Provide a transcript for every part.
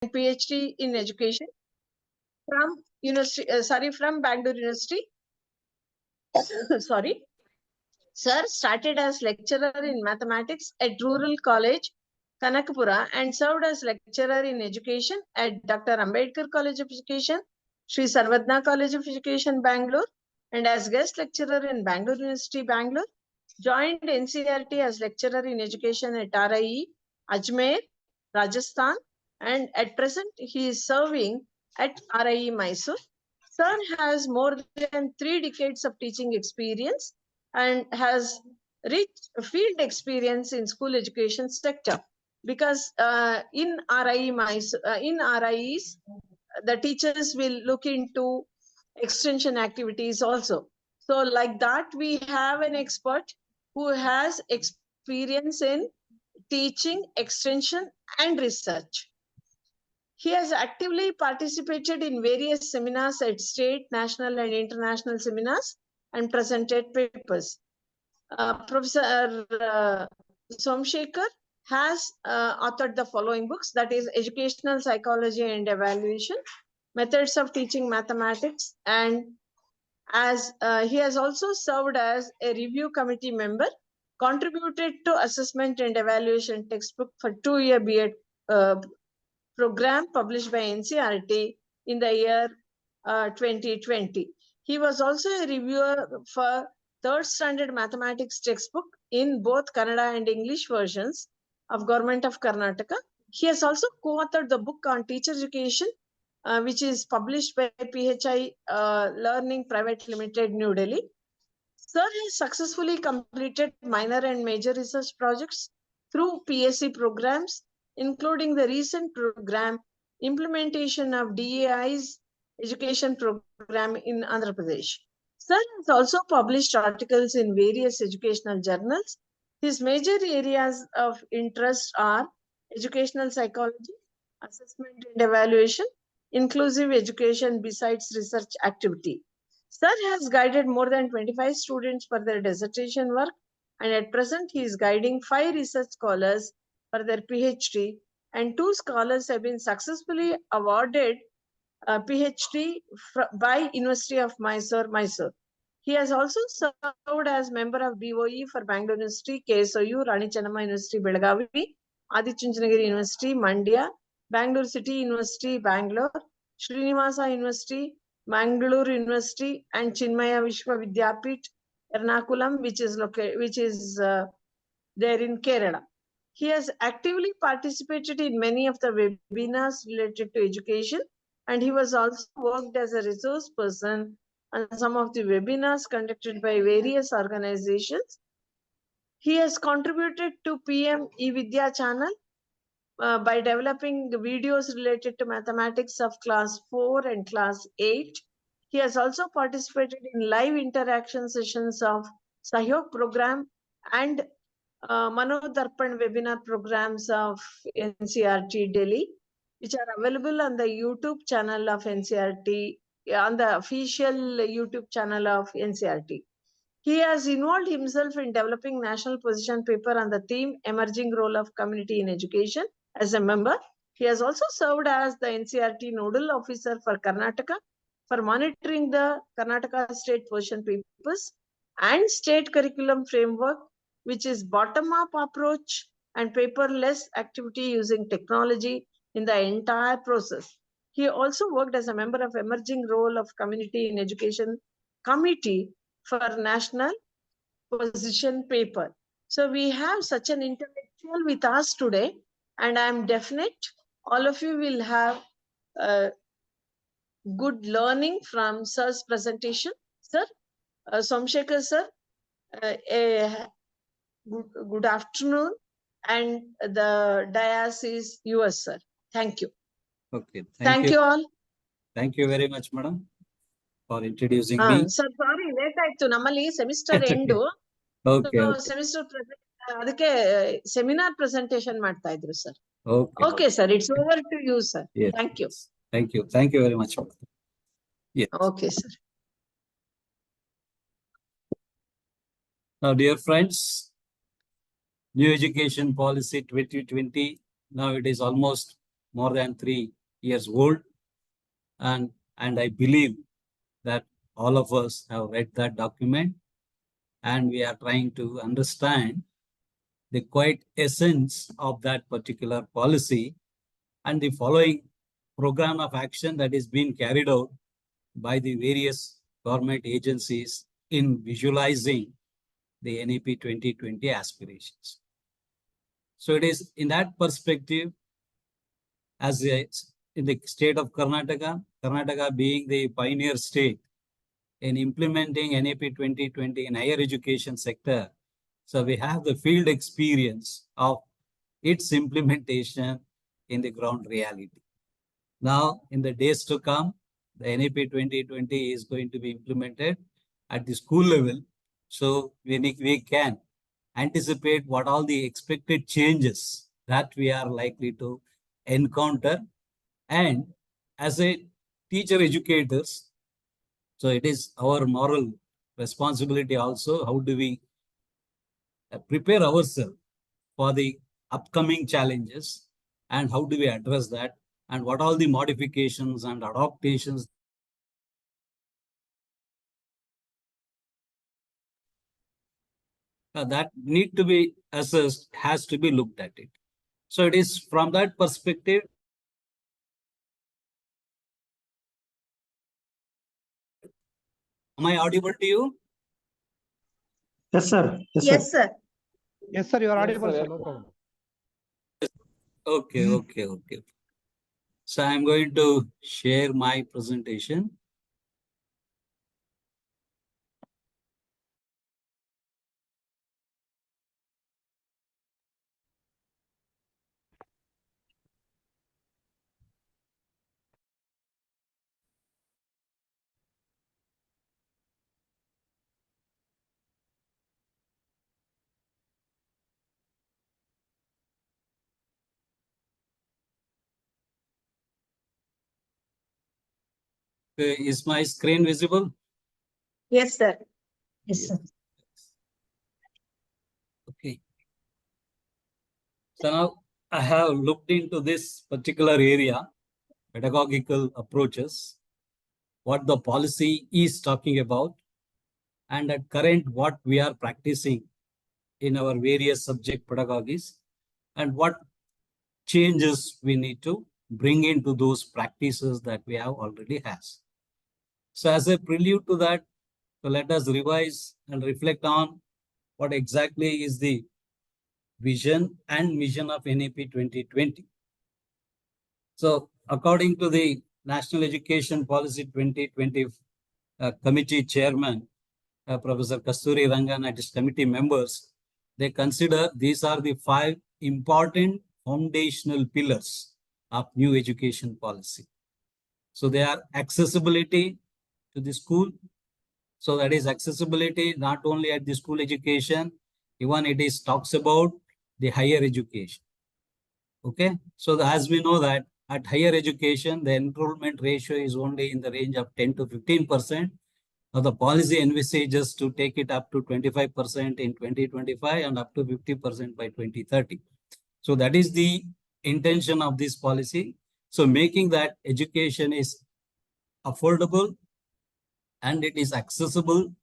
PhD in education from from Bangalore University. Sorry. Sir started as lecturer in mathematics at Rural College, Kanakapura, and served as lecturer in education at Dr. Ambedkar College of Education, Sri Sarvadna College of Education, Bangalore, and as guest lecturer in Bangalore University, Bangalore. Joined NCERT as lecturer in education at RIE, Ajmer, Rajasthan, and at present he is serving at RIE Mysore. Sir has more than 3 decades of teaching experience and has rich field experience in school education sector, because in RIEs, the teachers will look into extension activities also. So like that, we have an expert who has experience in teaching, extension, and research. He has actively participated in various seminars at state, national, and international seminars and presented papers. Professor Somashekar has authored the following books, that is Educational Psychology and Evaluation, Methods of Teaching Mathematics, and as he has also served as a review committee member, contributed to assessment and evaluation textbook for 2-year B.Ed program published by NCERT in the year 2020. He was also a reviewer for 3rd standard mathematics textbook in both Kannada and English versions of Government of Karnataka. He has also co-authored the book on teacher education, which is published by PHI Learning Private Limited, New Delhi. Sir has successfully completed minor and major research projects through PSC programs, including the recent program implementation of DAI's education program in Andhra Pradesh. Sir has also published articles in various educational journals. His major areas of interest are educational psychology, assessment and evaluation, inclusive education besides research activity. Sir has guided more than 25 students for their dissertation work, and at present he is guiding 5 research scholars for their PhD, and 2 scholars have been successfully awarded PhD by University of Mysore, Mysore. He has also served as member of BOE for Bangalore University, KSOU, Rani Chennamma University, Belagavi, Adichunchanagiri University, Mandya, Bangalore City University, Bangalore, Srinivasa University, Mangalore University, and Chinmaya Vishwa Vidyapith, Ernakulam, which is there in Kerala. He has actively participated in many of the webinars related to education, and he was also worked as a resource person on some of the webinars conducted by various organizations. He has contributed to PM eVidya channel by developing videos related to mathematics of class 4 and class 8. He has also participated in live interaction sessions of Sahyog program and Manodarpan webinar programs of NCERT Delhi, which are available on the YouTube channel of NCERT, on the official YouTube channel of NCERT. He has involved himself in developing national position paper on the theme Emerging Role of Community in Education as a member. He has also served as the NCERT Nodal Officer for Karnataka for monitoring the Karnataka state position papers and state curriculum framework, which is bottom-up approach and paperless activity using technology in the entire process. He also worked as a member of Emerging Role of Community in Education Committee for National Position Paper. So we have such an intellectual with us today, and I am definite all of you will have good learning from Sir's presentation. Sir, Somashekar sir, good afternoon, and the dais is yours, sir. Thank you. Okay. Thank you all. Thank you very much, madam, for introducing me. Sir, sorry, late ಆಯ್ತು ನಮ್ಮಲ್ಲಿ semester end. Okay. Semester ಅದಕ್ಕೆ seminar presentation ಮಾಡ್ತಾ ಇದ್ರು sir. Okay, sir, it's over to you, sir. Yes. Thank you. Thank you very much. Yes. Okay, sir. Now, dear friends, New Education Policy 2020, now it is almost more than 3 years old. And I believe that all of us have read that document, and we are trying to understand the quite essence of that particular policy and the following program of action that is being carried out by the various government agencies in visualizing the NEP 2020 aspirations. So it is in that perspective, as in the state of Karnataka being the pioneer state in implementing NEP 2020 in higher education sector. So we have the field experience of its implementation in the ground reality. Now, in the days to come, the NEP 2020 is going to be implemented at the school level. So we can anticipate what all the expected changes that we are likely to encounter. And as a teacher educators, so it is our moral responsibility also, how do we prepare ourselves for the upcoming challenges and how do we address that and what all the modifications and adaptations that need to be assessed, has to be looked at it. So it is from that perspective. Am I audible to you? Yes, sir. Yes, sir. Yes, sir, you are audible, sir. No problem. Okay. So I'm going to share my presentation. Is my screen visible? Yes, sir. Yes, sir. Okay. So now I have looked into this particular area, pedagogical approaches, what the policy is talking about, and at current what we are practicing in our various subject pedagogies, and what changes we need to bring into those practices that we have already has. So as a prelude to that, so let us revise and reflect on what exactly is the vision and mission of NEP 2020. So according to the National Education Policy 2020 Committee Chairman, Professor Kasturi Rangan and his committee members, they consider these are the 5 important foundational pillars of new education policy. So they are accessibility to the school. So that is accessibility not only at the school education, even it is talks about the higher education. Okay, so as we know that at higher education, the enrollment ratio is only in the range of 10 to 15%. Now the policy envisages to take it up to 25% in 2025 and up to 50% by 2030. So that is the intention of this policy. So making that education is affordable and it is accessible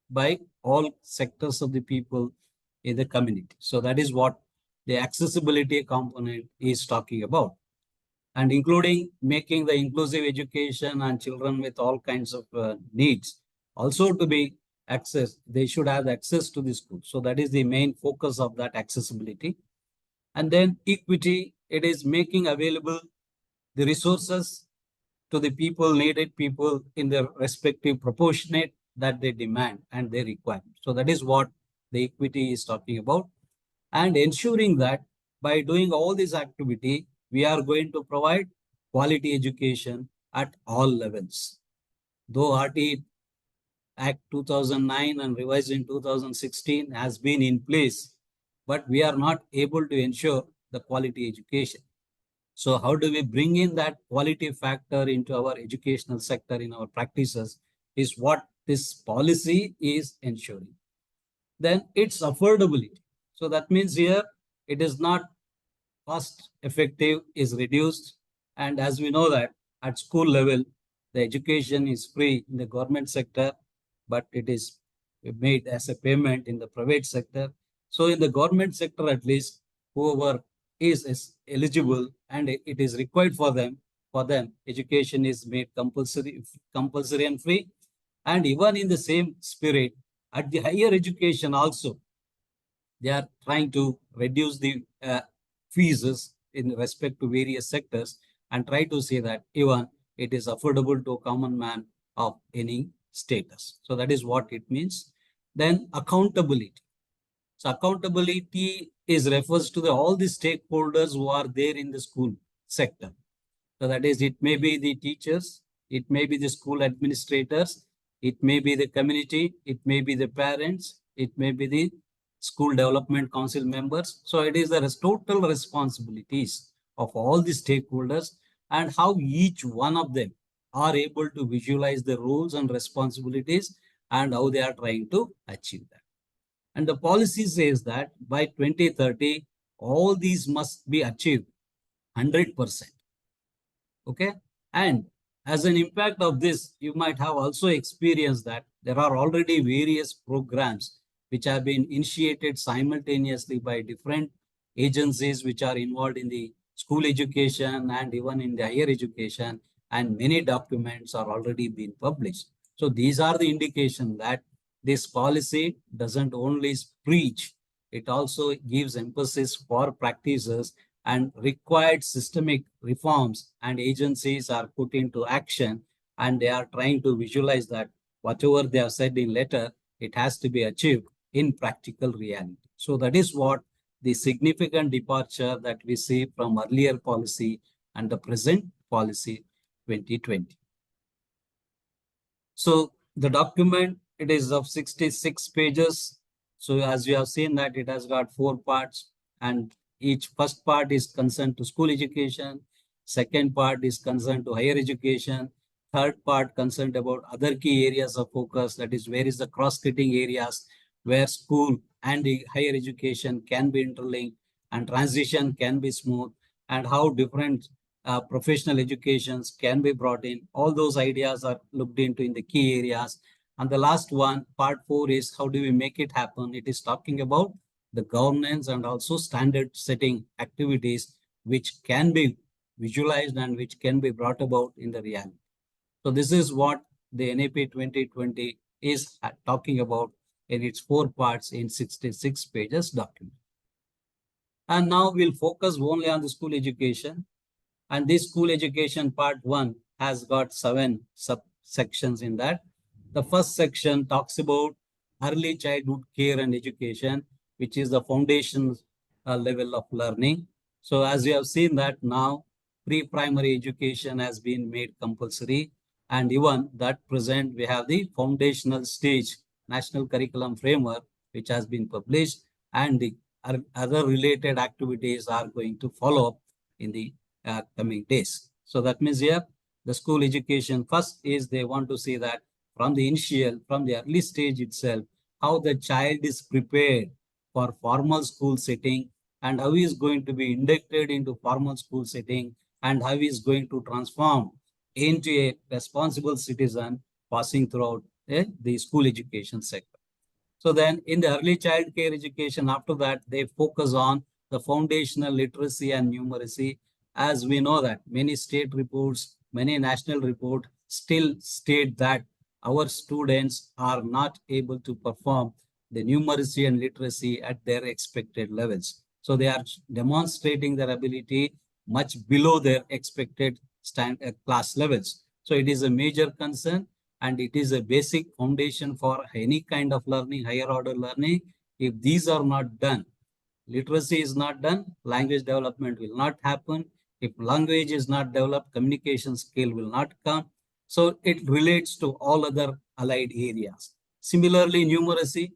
by all sectors of the people in the community. So that is what the accessibility component is talking about, and including making the inclusive education and children with all kinds of needs also to be accessed. They should have access to the school. So that is the main focus of that accessibility. And then equity, it is making available the resources to the people, needed people in their respective proportionate that they demand and they require. So that is what the equity is talking about. And ensuring that by doing all this activity, we are going to provide quality education at all levels. Though RT Act 2009 and revised in 2016 has been in place, but we are not able to ensure the quality education. So how do we bring in that quality factor into our educational sector in our practices is what this policy is ensuring. Then its affordability. So that means here it is not cost effective, is reduced, And as we know that at school level, the education is free in the government sector, but it is made as a payment in the private sector. So in the government sector, at least, whoever is eligible and it is required for them, education is made compulsory and free. And even in the same spirit, at the higher education also, they are trying to reduce the fees in respect to various sectors and try to say that even it is affordable to a common man of any status. So that is what it means. Then accountability. So accountability is refers to all the stakeholders who are there in the school sector. So that is, it may be the teachers, it may be the school administrators, it may be the community, it may be the parents, it may be the school development council members. So it is the total responsibilities of all the stakeholders and how each one of them are able to visualize the roles and responsibilities and how they are trying to achieve that. And the policy says that by 2030, all these must be achieved 100%. Okay. And as an impact of this, you might have also experienced that there are already various programs which have been initiated simultaneously by different agencies which are involved in the school education and even in the higher education, and many documents are already being published. So these are the indication that this policy doesn't only preach, it also gives emphasis for practices and required systemic reforms, and agencies are put into action and they are trying to visualize that whatever they have said in letter, it has to be achieved in practical reality. So that is what the significant departure that we see from earlier policy and the present policy 2020. So the document, it is of 66 pages. So as you have seen that it has got 4 parts, and each first part is concerned to school education. Second part is concerned to higher education. Third part concerned about other key areas of focus, that is where is the cross-cutting areas where school and the higher education can be interlinked and transition can be smooth, and how different professional educations can be brought in. All those ideas are looked into in the key areas. And the last one, part 4, is how do we make it happen? It is talking about the governance and also standard setting activities which can be visualized and which can be brought about in the reality. So this is what the NAP 2020 is talking about in its 4 parts in 66 pages document. And now we'll focus only on the school education. And this school education part 1 has got 7 subsections in that. The first section talks about early childhood care and education, which is the foundation level of learning. So as you have seen that now, pre-primary education has been made compulsory, and even that present we have the foundational stage national curriculum framework which has been published, and the other related activities are going to follow up in the coming days. So that means here the school education first is they want to see that from the early stage itself, how the child is prepared for formal school setting and how he is going to be inducted into formal school setting and how he is going to transform into a responsible citizen passing throughout the school education sector. So then in the early child care education, after that, they focus on the foundational literacy and numeracy. As we know that many state reports, many national reports still state that our students are not able to perform the numeracy and literacy at their expected levels. So they are demonstrating their ability much below their expected class levels. So it is a major concern, and it is a basic foundation for any kind of learning, higher order learning. If these are not done, literacy is not done, language development will not happen. If language is not developed, communication skill will not come. So it relates to all other allied areas. Similarly, numeracy,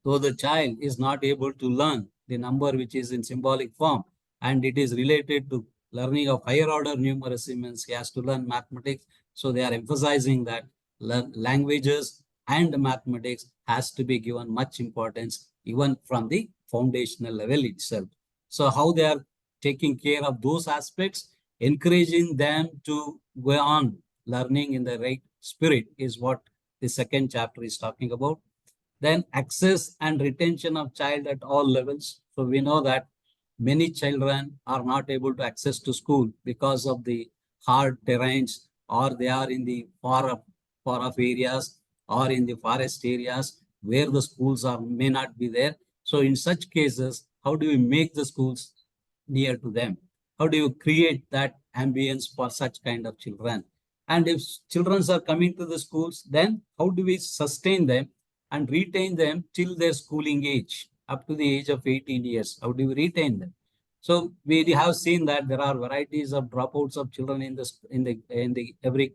though the child is not able to learn the number which is in symbolic form, and it is related to learning of higher order numeracy, means he has to learn mathematics. So they are emphasizing that languages and mathematics has to be given much importance even from the foundational level itself. So how they are taking care of those aspects, encouraging them to go on learning in the right spirit is what the second chapter is talking about. Then access and retention of child at all levels. So we know that many children are not able to access to school because of the hard terrains, or they are in the far off areas, or in the forest areas where the schools are may not be there. So in such cases, how do we make the schools near to them? How do you create that ambience for such kind of children? And if children are coming to the schools, then how do we sustain them and retain them till their schooling age, up to the age of 18 years? How do we retain them? So we have seen that there are varieties of dropouts of children in the every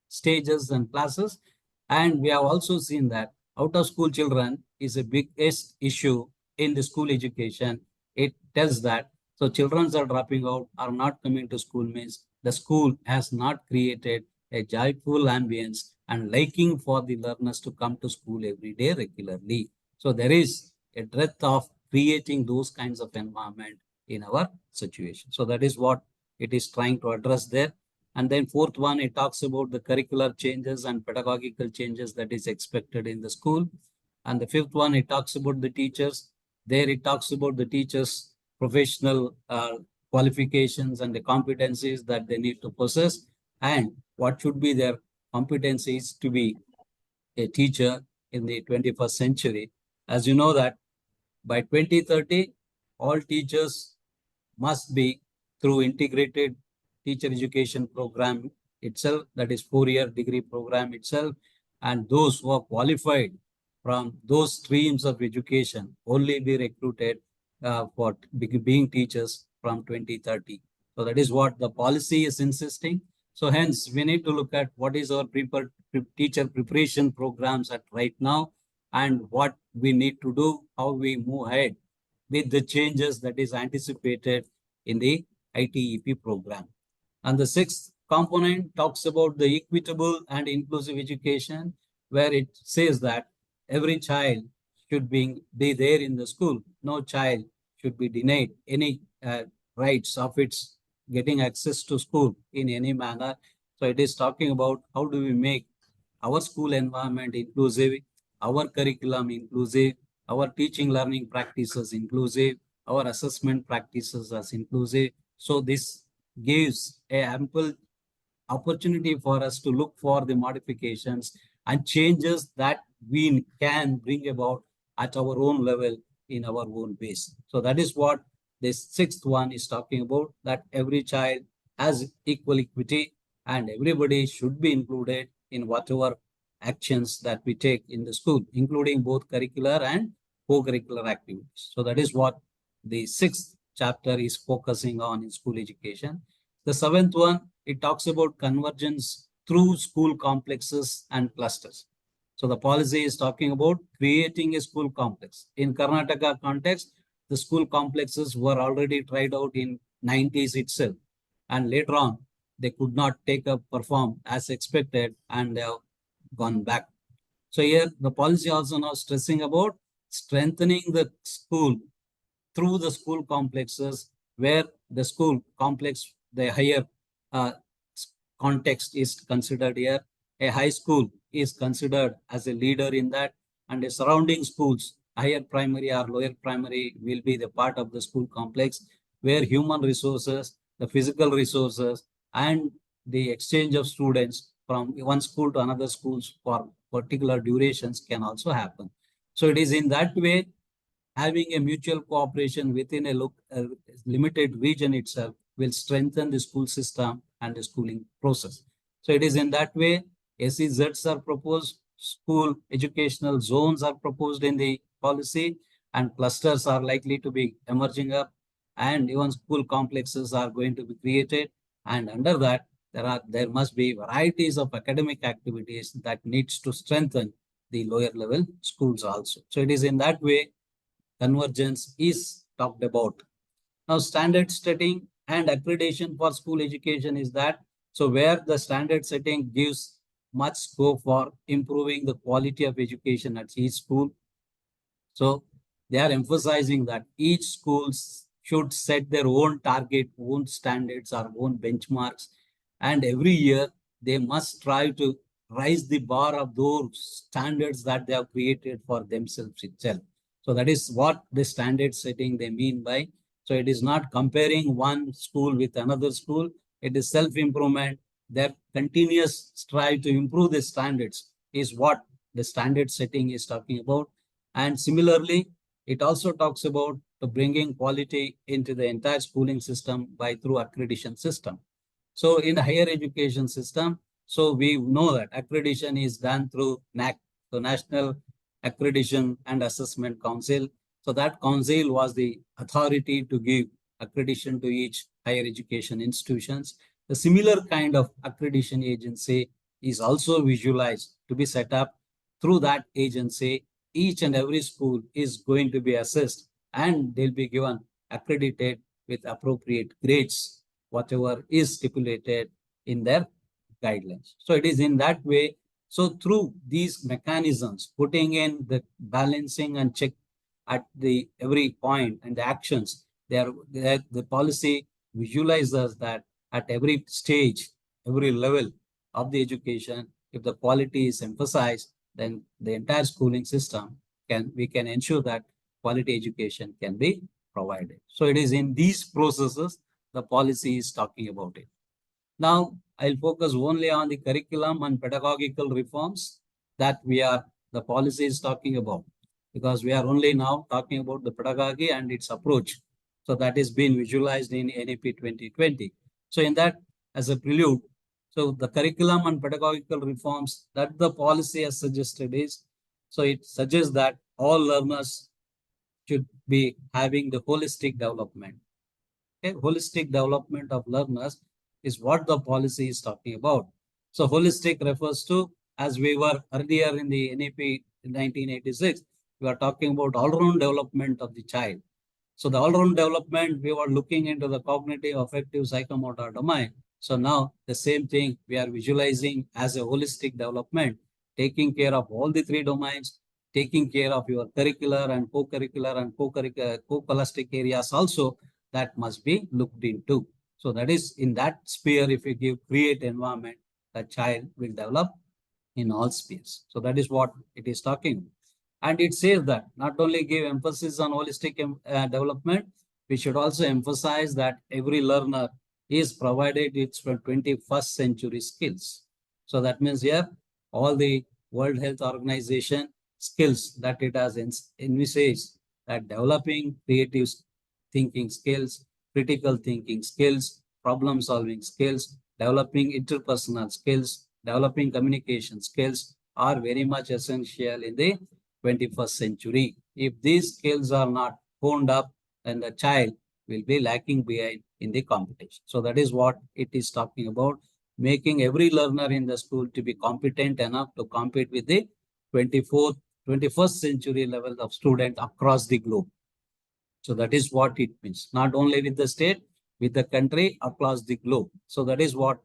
stages and classes. And we have also seen that out of school children is a biggest issue in the school education. It tells that so children are dropping out, are not coming to school, means the school has not created a joyful ambience and liking for the learners to come to school every day regularly. So there is a depth of creating those kinds of environment in our situation. So that is what it is trying to address there. And then fourth one, it talks about the curricular changes and pedagogical changes that is expected in the school. And the fifth one, it talks about the teachers. There it talks about the teachers' professional qualifications and the competencies that they need to possess, and what should be their competencies to be a teacher in the 21st century. As you know that by 2030, all teachers must be through integrated teacher education program itself, that is 4-year degree program itself, and those who are qualified from those streams of education only be recruited for being teachers from 2030. So that is what the policy is insisting. So hence we need to look at what is our teacher preparation programs at right now, and what we need to do, how we move ahead with the changes that is anticipated in the ITEP program. And the sixth component talks about the equitable and inclusive education, where it says that every child should be there in the school. No child should be denied any rights of its getting access to school in any manner. So it is talking about how do we make our school environment inclusive, our curriculum inclusive, our teaching learning practices inclusive, our assessment practices as inclusive. So this gives a ample opportunity for us to look for the modifications and changes that we can bring about at our own level in our own ways. So that is what this sixth one is talking about, that every child has equal equity and everybody should be included in whatever actions that we take in the school, including both curricular and co-curricular activities. So that is what the sixth chapter is focusing on in school education. The seventh one, it talks about convergence through school complexes and clusters. So the policy is talking about creating a school complex. In Karnataka context, the school complexes were already tried out in 90s itself. And later on, they could not perform as expected, and they have gone back. So here the policy also now stressing about strengthening the school through the school complexes, where the school complex, the higher context is considered here. A high school is considered as a leader in that, and the surrounding schools, higher primary or lower primary, will be the part of the school complex, where human resources, the physical resources, and the exchange of students from one school to another schools for particular durations can also happen. So it is in that way, having a mutual cooperation within a limited region itself will strengthen the school system and the schooling process. So it is in that way, SEZs are proposed, school educational zones are proposed in the policy, and clusters are likely to be emerging up, and even school complexes are going to be created. And under that, there must be varieties of academic activities that needs to strengthen the lower level schools also. So it is in that way convergence is talked about. Now, standard setting and accreditation for school education is that, so where the standard setting gives much scope for improving the quality of education at each school. So they are emphasizing that each school should set their own target, own standards, or own benchmarks. And every year, they must strive to raise the bar of those standards that they have created for themselves itself. So that is what the standard setting they mean by. So it is not comparing one school with another school. It is self-improvement. Their continuous strive to improve the standards is what the standard setting is talking about. And similarly, it also talks about to bringing quality into the entire schooling system by through accreditation system. So in the higher education system, so we know that accreditation is done through NAC, the National Accreditation and Assessment Council. So that council was the authority to give accreditation to each higher education institutions. The similar kind of accreditation agency is also visualized to be set up. Through that agency, each and every school is going to be assessed and they'll be given accredited with appropriate grades, whatever is stipulated in their guidelines. So it is in that way. So through these mechanisms, putting in the balancing and check at the every point and the actions, the policy visualizes that at every stage, every level of the education, if the quality is emphasized, then the entire schooling system we can ensure that quality education can be provided. So it is in these processes the policy is talking about it. Now, I'll focus only on the curriculum and pedagogical reforms that the policy is talking about, because we are only now talking about the pedagogy and its approach. So that is being visualized in NEP 2020. So in that, as a prelude, so the curriculum and pedagogical reforms that the policy has suggested is, so it suggests that all learners should be having the holistic development. Okay? Holistic development of learners is what the policy is talking about. So holistic refers to, as we were earlier in the NEP 1986, we are talking about all-round development of the child. So the all-round development, we were looking into the cognitive, affective, psychomotor domain. So now the same thing we are visualizing as a holistic development, taking care of all the three domains, taking care of your curricular and co-curricular and co-scholastic areas also that must be looked into. So that is in that sphere, if you create environment, the child will develop in all spheres. So that is what it is talking about. And it says that not only give emphasis on holistic development, we should also emphasize that every learner is provided its 21st century skills. So that means here, all the World Health Organization skills that it has envisaged, that developing creative thinking skills, critical thinking skills, problem solving skills, developing interpersonal skills, developing communication skills are very much essential in the 21st century. If these skills are not honed up, then the child will be lacking behind in the competition. So that is what it is talking about, making every learner in the school to be competent enough to compete with the 21st century level of student across the globe. So that is what it means, not only with the state, with the country, across the globe. So that is what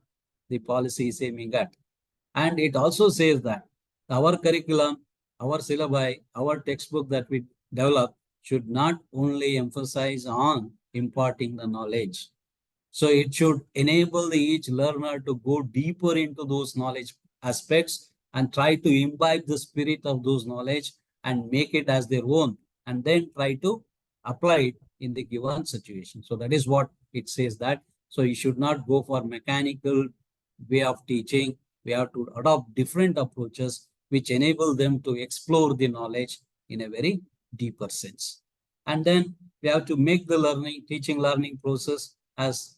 the policy is aiming at. And it also says that our curriculum, our syllabi, our textbook that we develop should not only emphasize on imparting the knowledge. So it should enable each learner to go deeper into those knowledge aspects and try to imbibe the spirit of those knowledge and make it as their own, and then try to apply it in the given situation. So that is what it says that. So you should not go for mechanical way of teaching. We have to adopt different approaches which enable them to explore the knowledge in a very deeper sense. And then we have to make the teaching learning process as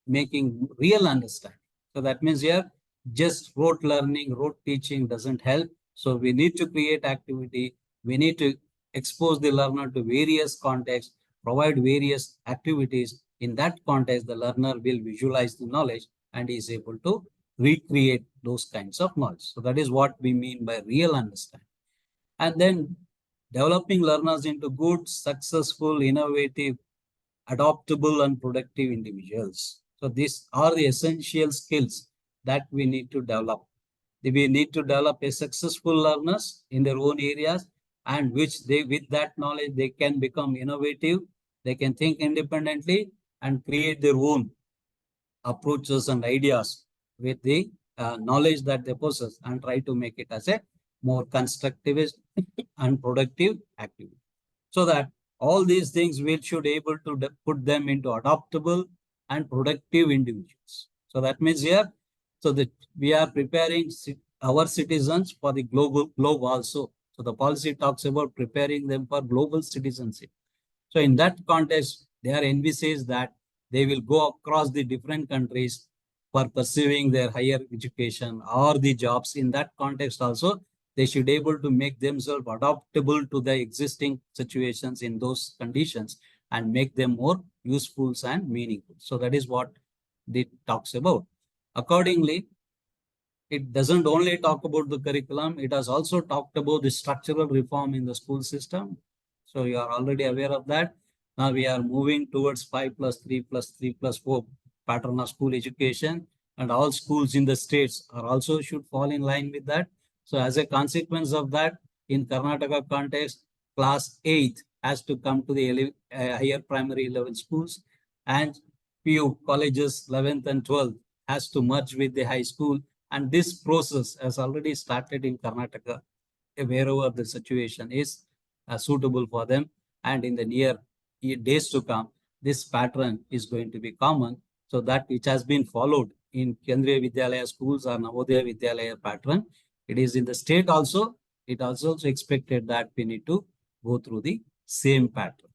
making real understanding. So that means here, just rote learning, rote teaching doesn't help. So we need to create activity. We need to expose the learner to various contexts, provide various activities. In that context, the learner will visualize the knowledge and is able to recreate those kinds of knowledge. So that is what we mean by real understanding. And then developing learners into good, successful, innovative, adaptable, and productive individuals. So these are the essential skills that we need to develop. We need to develop a successful learners in their own areas, and which with that knowledge, they can become innovative They can think independently and create their own approaches and ideas with the knowledge that they possess and try to make it as a more constructivist and productive activity. So that all these things we should able to put them into adaptable and productive individuals. So that means here, so that we are preparing our citizens for the globe also. So the policy talks about preparing them for global citizenship. So in that context, they are envisaged that they will go across the different countries for pursuing their higher education or the jobs. In that context also, they should be able to make themselves adaptable to the existing situations in those conditions and make them more useful and meaningful. So that is what it talks about. Accordingly, it doesn't only talk about the curriculum, it has also talked about the structural reform in the school system. So you are already aware of that. Now we are moving towards 5+3+3+4 pattern of school education, and all schools in the states are also should fall in line with that. So as a consequence of that, in Karnataka context, class 8 has to come to the higher primary level schools, and PU colleges 11th and 12th has to merge with the high school. And this process has already started in Karnataka, wherever the situation is suitable for them. And in the near days to come, this pattern is going to be common. So that which has been followed in Kendriya Vidyalaya schools or Navodaya Vidyalaya pattern, it is in the state also. It also expected that we need to go through the same pattern.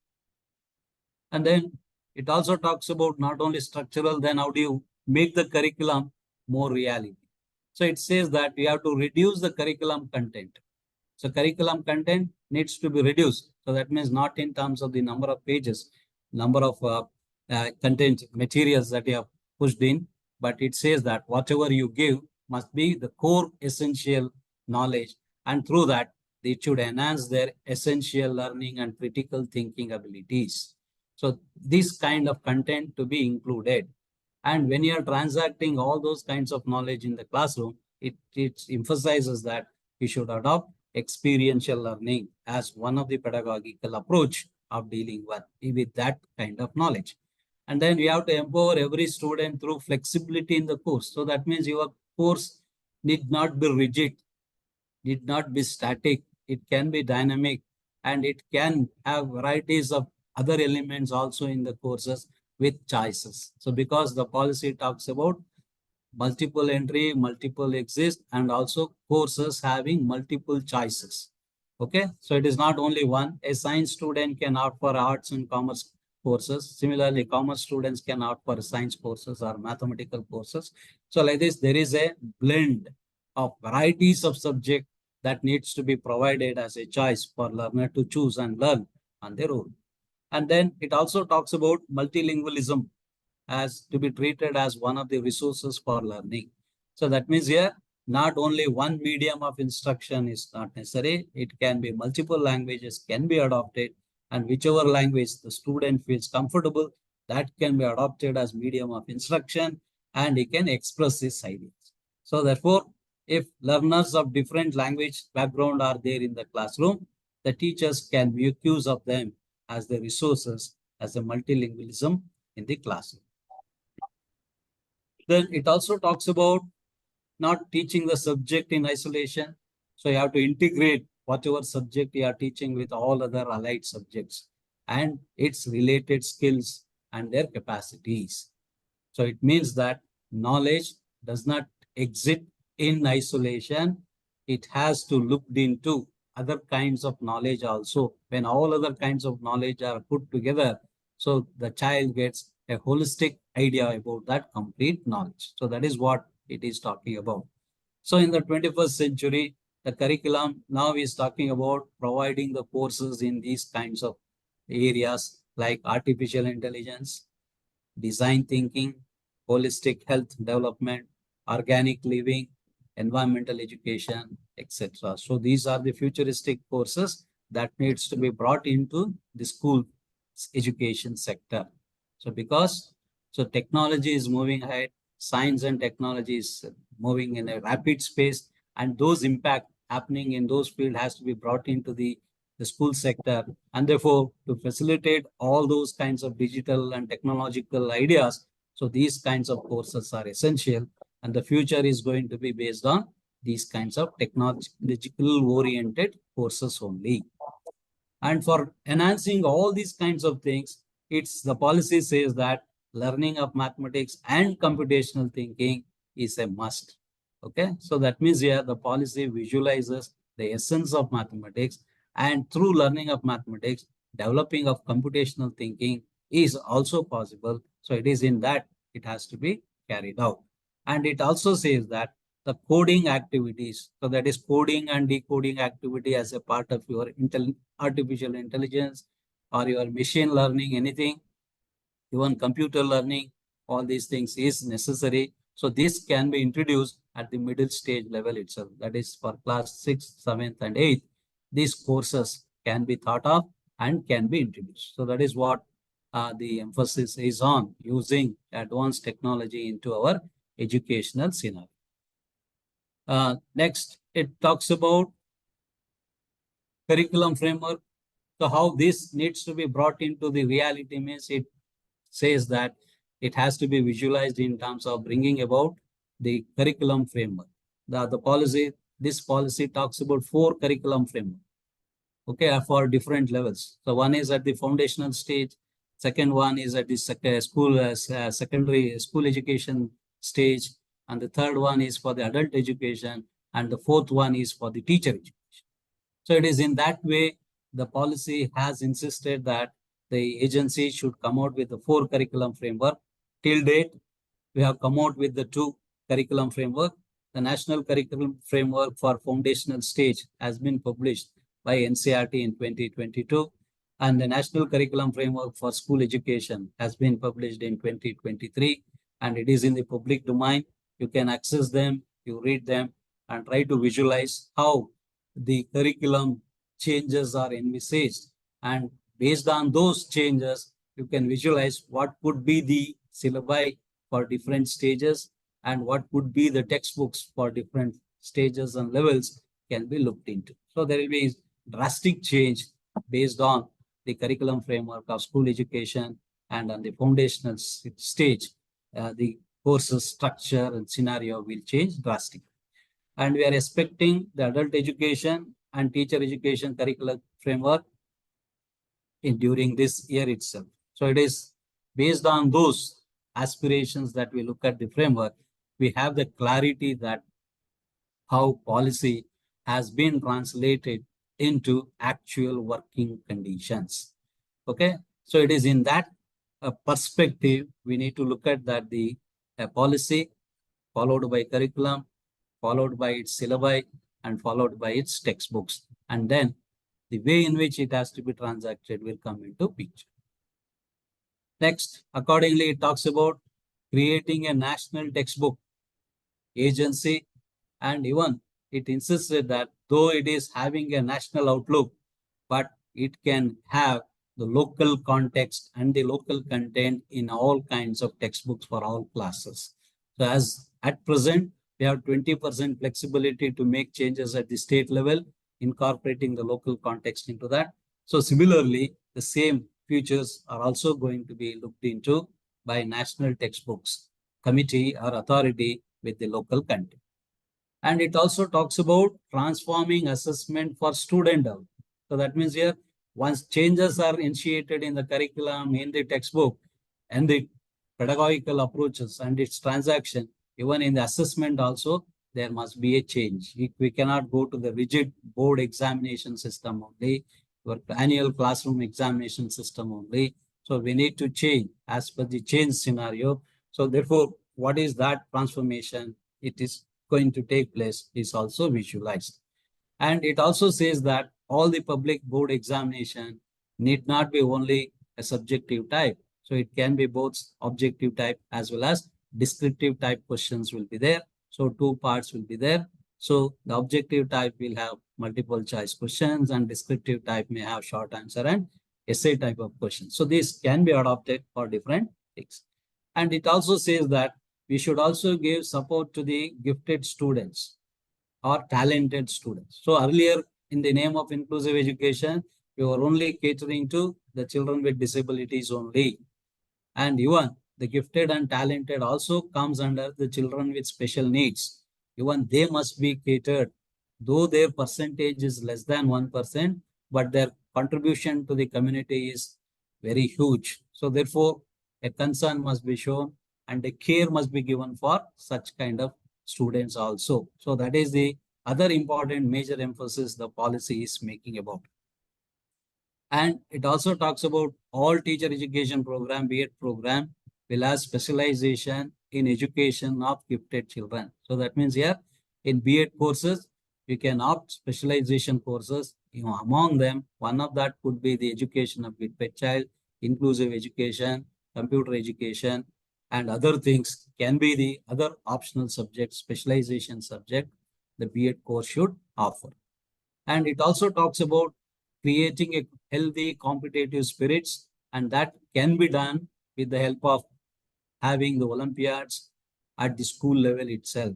And then it also talks about not only structural, then how do you make the curriculum more reality. So it says that we have to reduce the curriculum content. So curriculum content needs to be reduced. So that means not in terms of the number of pages, number of content materials that you have pushed in, but it says that whatever you give must be the core essential knowledge. And through that, it should enhance their essential learning and critical thinking abilities. So this kind of content to be included. And when you are transacting all those kinds of knowledge in the classroom, it emphasizes that you should adopt experiential learning as one of the pedagogical approach of dealing with that kind of knowledge. And then we have to empower every student through flexibility in the course. So that means your course need not be rigid, need not be static. It can be dynamic, and it can have varieties of other elements also in the courses with choices. So because the policy talks about multiple entry, multiple exist, and also courses having multiple choices. Okay, so it is not only one. A science student can opt for arts and commerce courses. Similarly, commerce students can opt for science courses or mathematical courses. So like this, there is a blend of varieties of subject that needs to be provided as a choice for learner to choose and learn on their own. And then it also talks about multilingualism as to be treated as one of the resources for learning. So that means here, not only one medium of instruction is not necessary. It can be multiple languages can be adopted, and whichever language the student feels comfortable, that can be adopted as medium of instruction, and he can express his ideas. So therefore, if learners of different language background are there in the classroom, the teachers can make use of them as the resources as a multilingualism in the classroom. Then it also talks about not teaching the subject in isolation. So you have to integrate whatever subject you are teaching with all other allied subjects and its related skills and their capacities. So it means that knowledge does not exist in isolation. It has to look into other kinds of knowledge also. When all other kinds of knowledge are put together, so the child gets a holistic idea about that complete knowledge. So that is what it is talking about. So in the 21st century, the curriculum now is talking about providing the courses in these kinds of areas like artificial intelligence, design thinking, holistic health development, organic living, environmental education, etc. So these are the futuristic courses that needs to be brought into the school education sector. So because technology is moving ahead, science and technology is moving in a rapid space, and those impact happening in those fields has to be brought into the the school sector. And therefore, to facilitate all those kinds of digital and technological ideas, so these kinds of courses are essential. And the future is going to be based on these kinds of technological oriented courses only. And for enhancing all these kinds of things, it's the policy says that learning of mathematics and computational thinking is a must. Okay, so that means here the policy visualizes the essence of mathematics, and through learning of mathematics, developing of computational thinking is also possible. So it is in that it has to be carried out. And it also says that the coding activities, so that is coding and decoding activity as a part of your artificial intelligence or your machine learning, anything, even computer learning, all these things is necessary. So this can be introduced at the middle stage level itself. That is for class 6th, 7th, and 8th. These courses can be thought of and can be introduced. So that is what the emphasis is on, using advanced technology into our educational scenario. Next, it talks about curriculum framework. So how this needs to be brought into the reality means it says that it has to be visualized in terms of bringing about the curriculum framework. This policy talks about 4 curriculum framework, okay, for different levels. So one is at the foundational stage, second one is at the secondary school education stage, and the third one is for the adult education, and the fourth one is for the teacher education. So it is in that way the policy has insisted that the agency should come out with the 4 curriculum framework. Till date, we have come out with the 2 curriculum framework. The National Curriculum Framework for Foundational Stage has been published by NCERT in 2022, and the National Curriculum Framework for School Education has been published in 2023, and it is in the public domain. You can access them, you read them, and try to visualize how the curriculum changes are envisaged. And based on those changes, you can visualize what could be the syllabi for different stages and what would be the textbooks for different stages and levels can be looked into. So there will be drastic change based on the curriculum framework of school education, and on the foundational stage, the courses structure and scenario will change drastically. And we are expecting the adult education and teacher education curriculum framework during this year itself. So it is based on those aspirations that we look at the framework, we have the clarity that how policy has been translated into actual working conditions. Okay, so it is in that perspective we need to look at that the policy followed by curriculum, followed by its syllabi, and followed by its textbooks. And then the way in which it has to be transacted will come into picture. Next, accordingly, it talks about creating a national textbook agency, and even it insisted that though it is having a national outlook, but it can have the local context and the local content in all kinds of textbooks for all classes. So as at present, we have 20% flexibility to make changes at the state level, incorporating the local context into that. So similarly, the same features are also going to be looked into by National Textbooks Committee or authority with the local content. And it also talks about transforming assessment for student development. So that means here, once changes are initiated in the curriculum, in the textbook, and the pedagogical approaches and its transaction, even in the assessment also, there must be a change. We cannot go to the rigid board examination system only, or annual classroom examination system only. So we need to change as per the change scenario. So therefore, what is that transformation? It is going to take place is also visualized. And it also says that all the public board examination need not be only a subjective type. So it can be both objective type as well as descriptive type questions will be there. So 2 parts will be there. So the objective type will have multiple choice questions, and descriptive type may have short answer and essay type of questions. So this can be adopted for different things. And it also says that we should also give support to the gifted students or talented students. So earlier in the name of inclusive education, you are only catering to the children with disabilities only. And even the gifted and talented also comes under the children with special needs. Even they must be catered, though their percentage is less than 1%, but their contribution to the community is very huge. So therefore, a concern must be shown and a care must be given for such kind of students also. So that is the other important major emphasis the policy is making about. And it also talks about all teacher education program, B.Ed program, will have specialization in education of gifted children. So that means here in B.Ed courses, you can opt specialization courses. Among them, one of that could be the education of gifted child, inclusive education, computer education, and other things can be the other optional subject, specialization subject the B.Ed course should offer. And it also talks about creating a healthy competitive spirits, and that can be done with the help of having the Olympiads at the school level itself,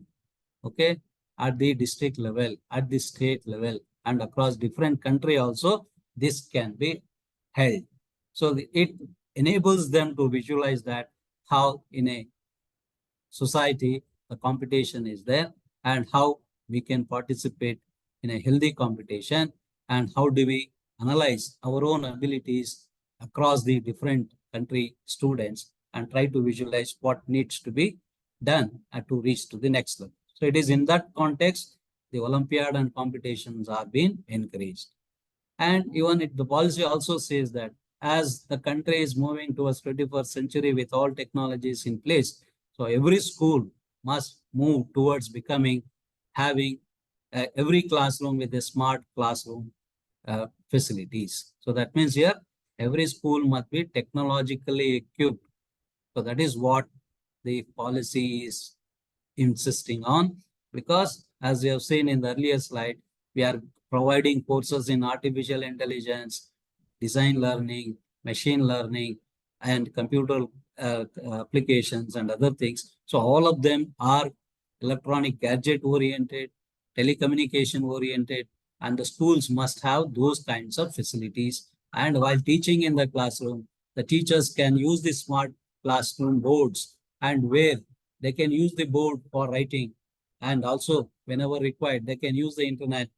okay, at the district level, at the state level, and across different country also, this can be held. So it enables them to visualize that how in a society the competition is there and how we can participate in a healthy competition and how do we analyze our own abilities across the different country students and try to visualize what needs to be done to reach to the next level. So it is in that context, the Olympiad and competitions are being encouraged. And even the policy also says that as the country is moving towards 21st century with all technologies in place, so every school must move towards becoming, having every classroom with a smart classroom facilities. So that means here, every school must be technologically equipped. So that is what the policy is insisting on, because as we have seen in the earlier slide, we are providing courses in artificial intelligence, design learning, machine learning, and computer applications and other things. So all of them are electronic gadget oriented, telecommunication oriented, and the schools must have those kinds of facilities. And while teaching in the classroom, the teachers can use the smart classroom boards and where they can use the board for writing, and also whenever required, they can use the internet,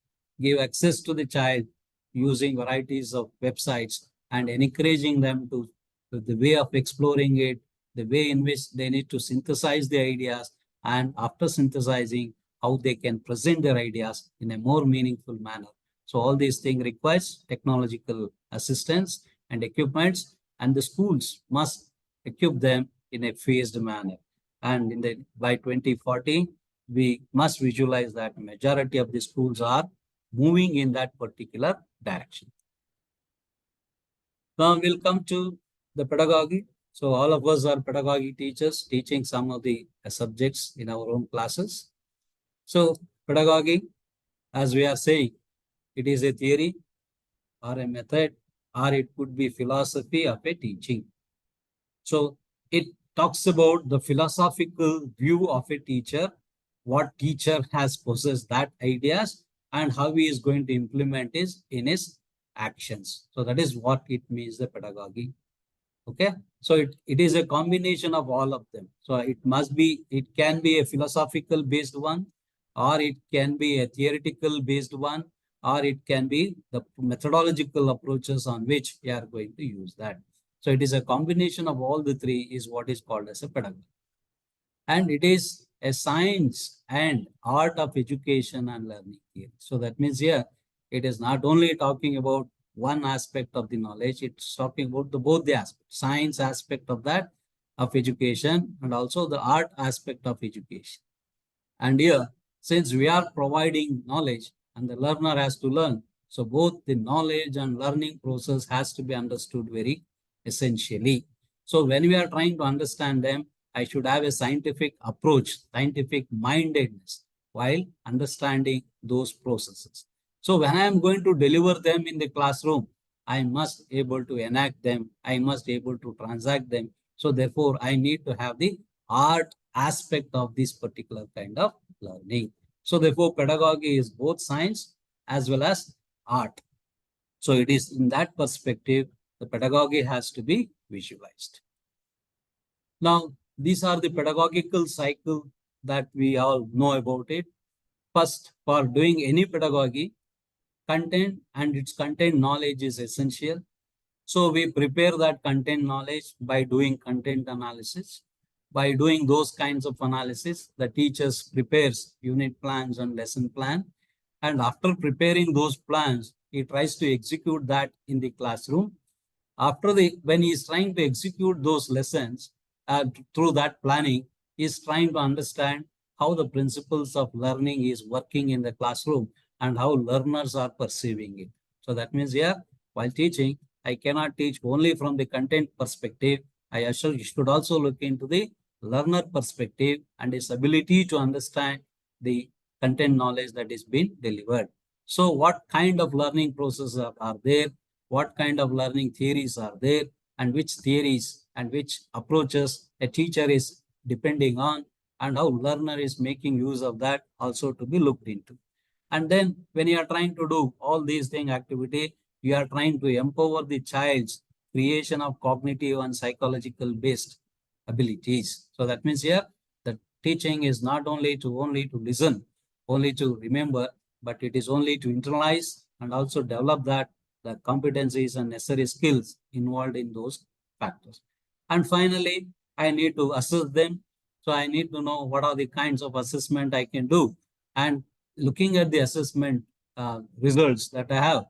give access to the child using varieties of websites and encouraging them to the way of exploring it, the way in which they need to synthesize the ideas, and after synthesizing, how they can present their ideas in a more meaningful manner. So all these things requires technological assistance and equipments, and the schools must equip them in a phased manner. And by 2040, we must visualize that majority of the schools are moving in that particular direction. Now we'll come to the pedagogy. So all of us are pedagogy teachers teaching some of the subjects in our own classes. So pedagogy, as we are saying, it is a theory or a method, or it could be philosophy of a teaching. So it talks about the philosophical view of a teacher, what teacher has possessed that ideas and how he is going to implement it in his actions. So that is what it means, the pedagogy. Okay. So it is a combination of all of them. So it can be a philosophical based one, or it can be a theoretical based one, or it can be the methodological approaches on which we are going to use that. So it is a combination of all the three is what is called as a pedagogy. And it is a science and art of education and learning theory. So that means here, it is not only talking about one aspect of the knowledge, it's talking about both the aspects, science aspect of that, of education, and also the art aspect of education. And here, since we are providing knowledge and the learner has to learn, so both the knowledge and learning process has to be understood very essentially. So when we are trying to understand them, I should have a scientific approach, scientific mindedness while understanding those processes. So when I am going to deliver them in the classroom, I must able to enact them. I must able to transact them. So therefore, I need to have the art aspect of this particular kind of learning. So therefore, pedagogy is both science as well as art. So it is in that perspective, the pedagogy has to be visualized. Now, these are the pedagogical cycle that we all know about it. First, for doing any pedagogy, content and its content knowledge is essential. So we prepare that content knowledge by doing content analysis. By doing those kinds of analysis, the teachers prepares unit plans and lesson plan. And after preparing those plans, he tries to execute that in the classroom. When he is trying to execute those lessons through that planning, he is trying to understand how the principles of learning is working in the classroom and how learners are perceiving it. So that means here, while teaching, I cannot teach only from the content perspective. I should also look into the learner perspective and his ability to understand the content knowledge that is being delivered. So what kind of learning processes are there? What kind of learning theories are there, and which theories and which approaches a teacher is depending on, and how learner is making use of that also to be looked into. And then when you are trying to do all these things activity, you are trying to empower the child's creation of cognitive and psychological based abilities. So that means here the teaching is not only to listen, only to remember, but it is only to internalize and also develop that the competencies and necessary skills involved in those factors. And finally, I need to assess them. So I need to know what are the kinds of assessment I can do. And looking at the assessment results that I have,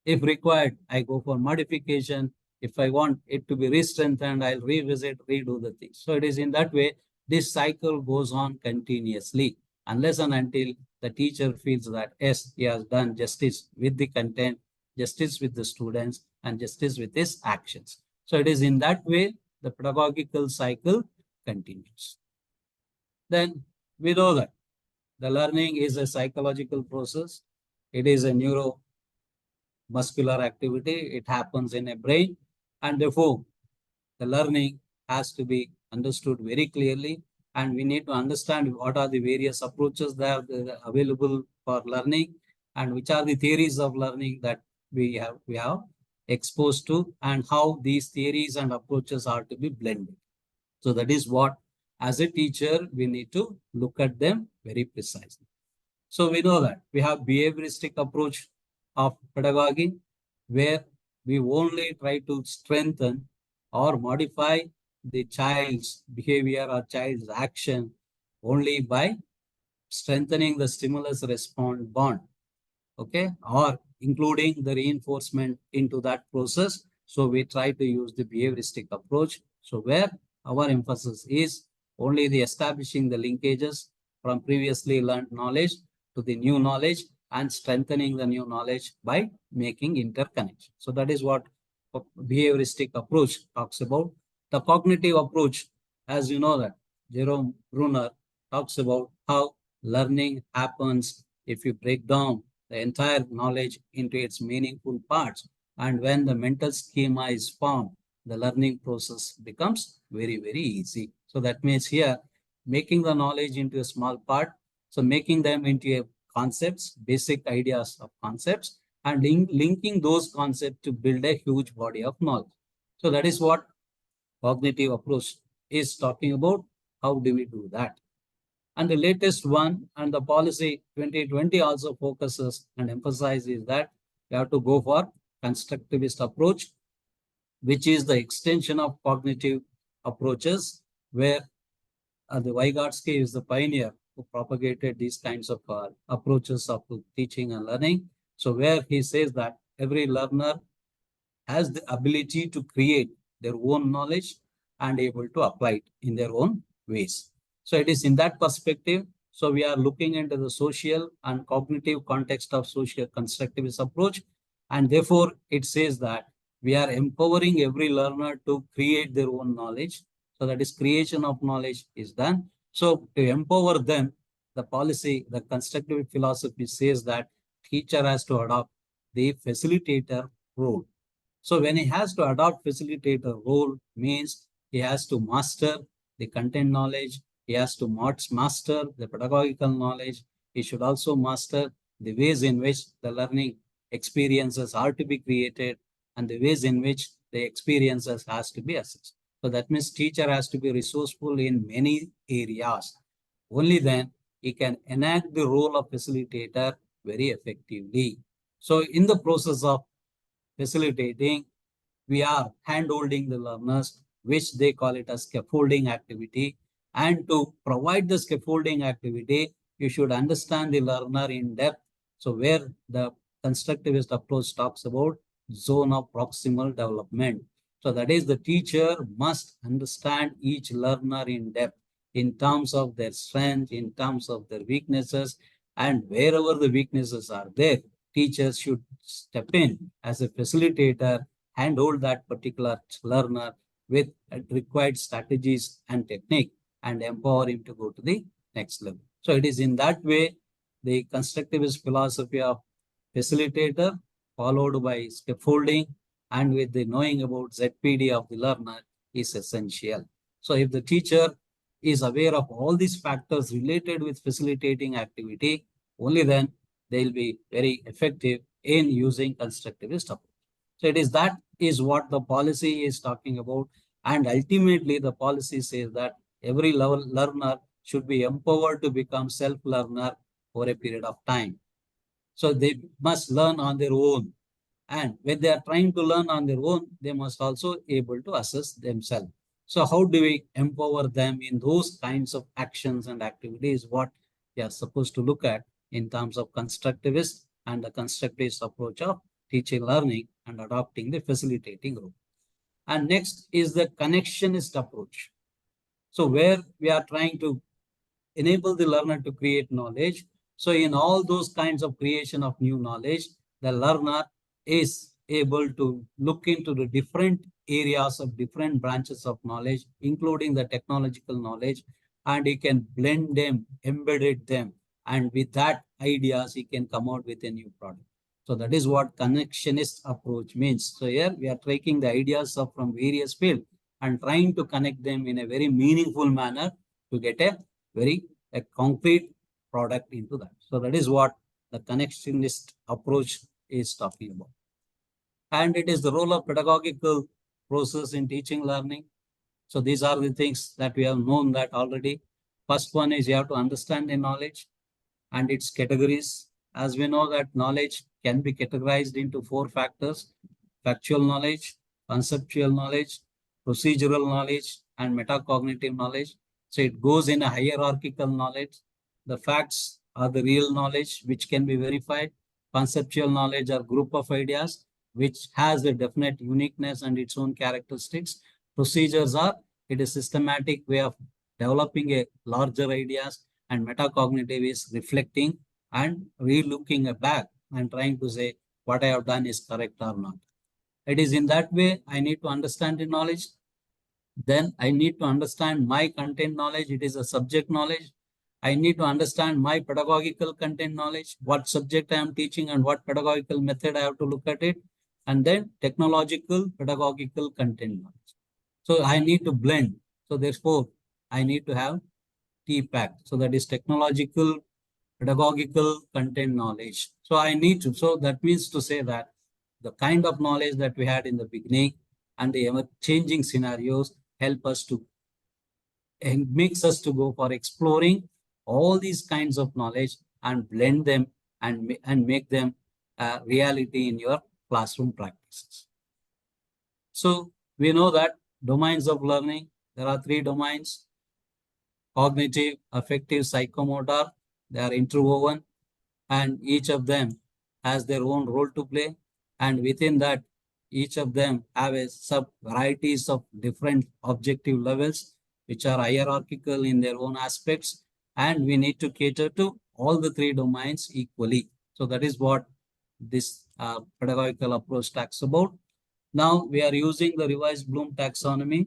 if required, I go for modification. If I want it to be re-strengthened, I'll revisit, redo the things. So it is in that way, this cycle goes on continuously, unless and until the teacher feels that, yes, he has done justice with the content, justice with the students, and justice with his actions. So it is in that way the pedagogical cycle continues. Then we know that the learning is a psychological process. It is a neuromuscular activity. It happens in a brain, and therefore the learning has to be understood very clearly. And we need to understand what are the various approaches that are available for learning, and which are the theories of learning that we have exposed to, and how these theories and approaches are to be blended. So that is what, as a teacher, we need to look at them very precisely. So we know that we have behavioristic approach of pedagogy, where we only try to strengthen or modify the child's behavior or child's action only by strengthening the stimulus response bond, okay, or including the reinforcement into that process. So we try to use the behavioristic approach. So where our emphasis is only the establishing the linkages from previously learned knowledge to the new knowledge and strengthening the new knowledge by making interconnection. So that is what behavioristic approach talks about. The cognitive approach, as you know that Jerome Bruner talks about how learning happens if you break down the entire knowledge into its meaningful parts. And when the mental schema is formed, the learning process becomes very, very easy. So that means here, making the knowledge into a small part, so making them into a concepts, basic ideas of concepts, and linking those concepts to build a huge body of knowledge. So that is what cognitive approach is talking about. How do we do that? And the latest one, and the policy 2020 also focuses and emphasizes that we have to go for constructivist approach, which is the extension of cognitive approaches, where the Vygotsky is the pioneer who propagated these kinds of approaches of teaching and learning. So where he says that every learner has the ability to create their own knowledge and able to apply it in their own ways. So it is in that perspective. So we are looking into the social and cognitive context of social constructivist approach. And therefore, it says that we are empowering every learner to create their own knowledge. So that is creation of knowledge is done. So to empower them, the policy, the constructive philosophy says that teacher has to adopt the facilitator role. So when he has to adopt facilitator role, means he has to master the content knowledge, he has to master the pedagogical knowledge, he should also master the ways in which the learning experiences are to be created and the ways in which the experiences has to be assessed. So that means teacher has to be resourceful in many areas. Only then he can enact the role of facilitator very effectively. So in the process of facilitating, we are hand-holding the learners, which they call it as scaffolding activity. And to provide the scaffolding activity, you should understand the learner in depth. So where the constructivist approach talks about zone of proximal development. So that is the teacher must understand each learner in depth in terms of their strength, in terms of their weaknesses, and wherever the weaknesses are there, teachers should step in as a facilitator, handhold that particular learner with required strategies and technique and empower him to go to the next level. So it is in that way the constructivist philosophy of facilitator followed by scaffolding and with the knowing about ZPD of the learner is essential. So if the teacher is aware of all these factors related with facilitating activity, only then they'll be very effective in using constructivist approach. So it is what the policy is talking about. And ultimately the policy says that every learner should be empowered to become self-learner for a period of time. So they must learn on their own. And when they are trying to learn on their own, they must also be able to assess themselves. So how do we empower them in those kinds of actions and activities, what we are supposed to look at in terms of constructivist and the constructivist approach of teaching, learning, and adopting the facilitating role. And next is the connectionist approach. So where we are trying to enable the learner to create knowledge. So in all those kinds of creation of new knowledge, the learner is able to look into the different areas of different branches of knowledge, including the technological knowledge, and he can blend them, embed them, and with that ideas, he can come out with a new product. So that is what connectionist approach means. So here we are taking the ideas from various fields and trying to connect them in a very meaningful manner to get a concrete product into that. So that is what the connectionist approach is talking about. And it is the role of pedagogical process in teaching learning. So these are the things that we have known that already. First one is you have to understand the knowledge and its categories. As we know that knowledge can be categorized into 4 factors: factual knowledge, conceptual knowledge, procedural knowledge, and metacognitive knowledge. So it goes in a hierarchical knowledge. The facts are the real knowledge which can be verified. Conceptual knowledge are group of ideas which has a definite uniqueness and its own characteristics. Procedures are it is systematic way of developing a larger ideas, and metacognitive is reflecting and re-looking back and trying to say what I have done is correct or not. It is in that way I need to understand the knowledge. Then I need to understand my content knowledge. It is a subject knowledge. I need to understand my pedagogical content knowledge, what subject I am teaching and what pedagogical method I have to look at it. And then technological, pedagogical content knowledge. So I need to blend. So therefore, I need to have TPAC. So that is technological, pedagogical content knowledge. So I need to, so that means to say that the kind of knowledge that we had in the beginning and the ever changing scenarios help us to and makes us to go for exploring all these kinds of knowledge and blend them and make them a reality in your classroom practices. So we know that domains of learning, there are 3 domains: cognitive, affective, psychomotor. They are interwoven and each of them has their own role to play. And within that, each of them have a sub varieties of different objective levels, which are hierarchical in their own aspects. And we need to cater to all the 3 domains equally. So that is what this pedagogical approach talks about. Now we are using the revised Bloom taxonomy,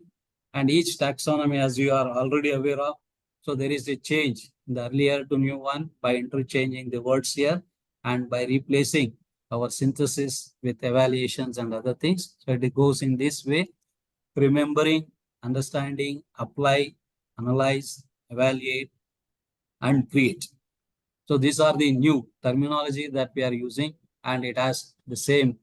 and each taxonomy, as you are already aware of, so there is a change in the earlier to new one by interchanging the words here and by replacing our synthesis with evaluations and other things. So it goes in this way: remembering, understanding, apply, analyze, evaluate, and create. So these are the new terminology that we are using. and it has the same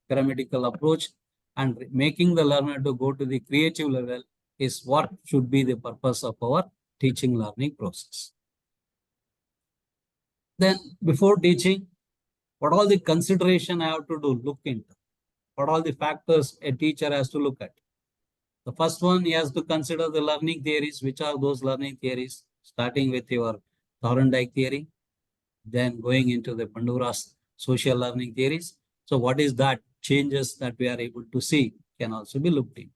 pyramidal approach, and making the learner to go to the creative level is what should be the purpose of our teaching learning process. Then before teaching, what all the consideration I have to do, look into? What all the factors a teacher has to look at? The first one, he has to consider the learning theories. Which are those learning theories? Starting with your Thorndike theory, then going into the Bandura's social learning theories. So what is that changes that we are able to see can also be looked into.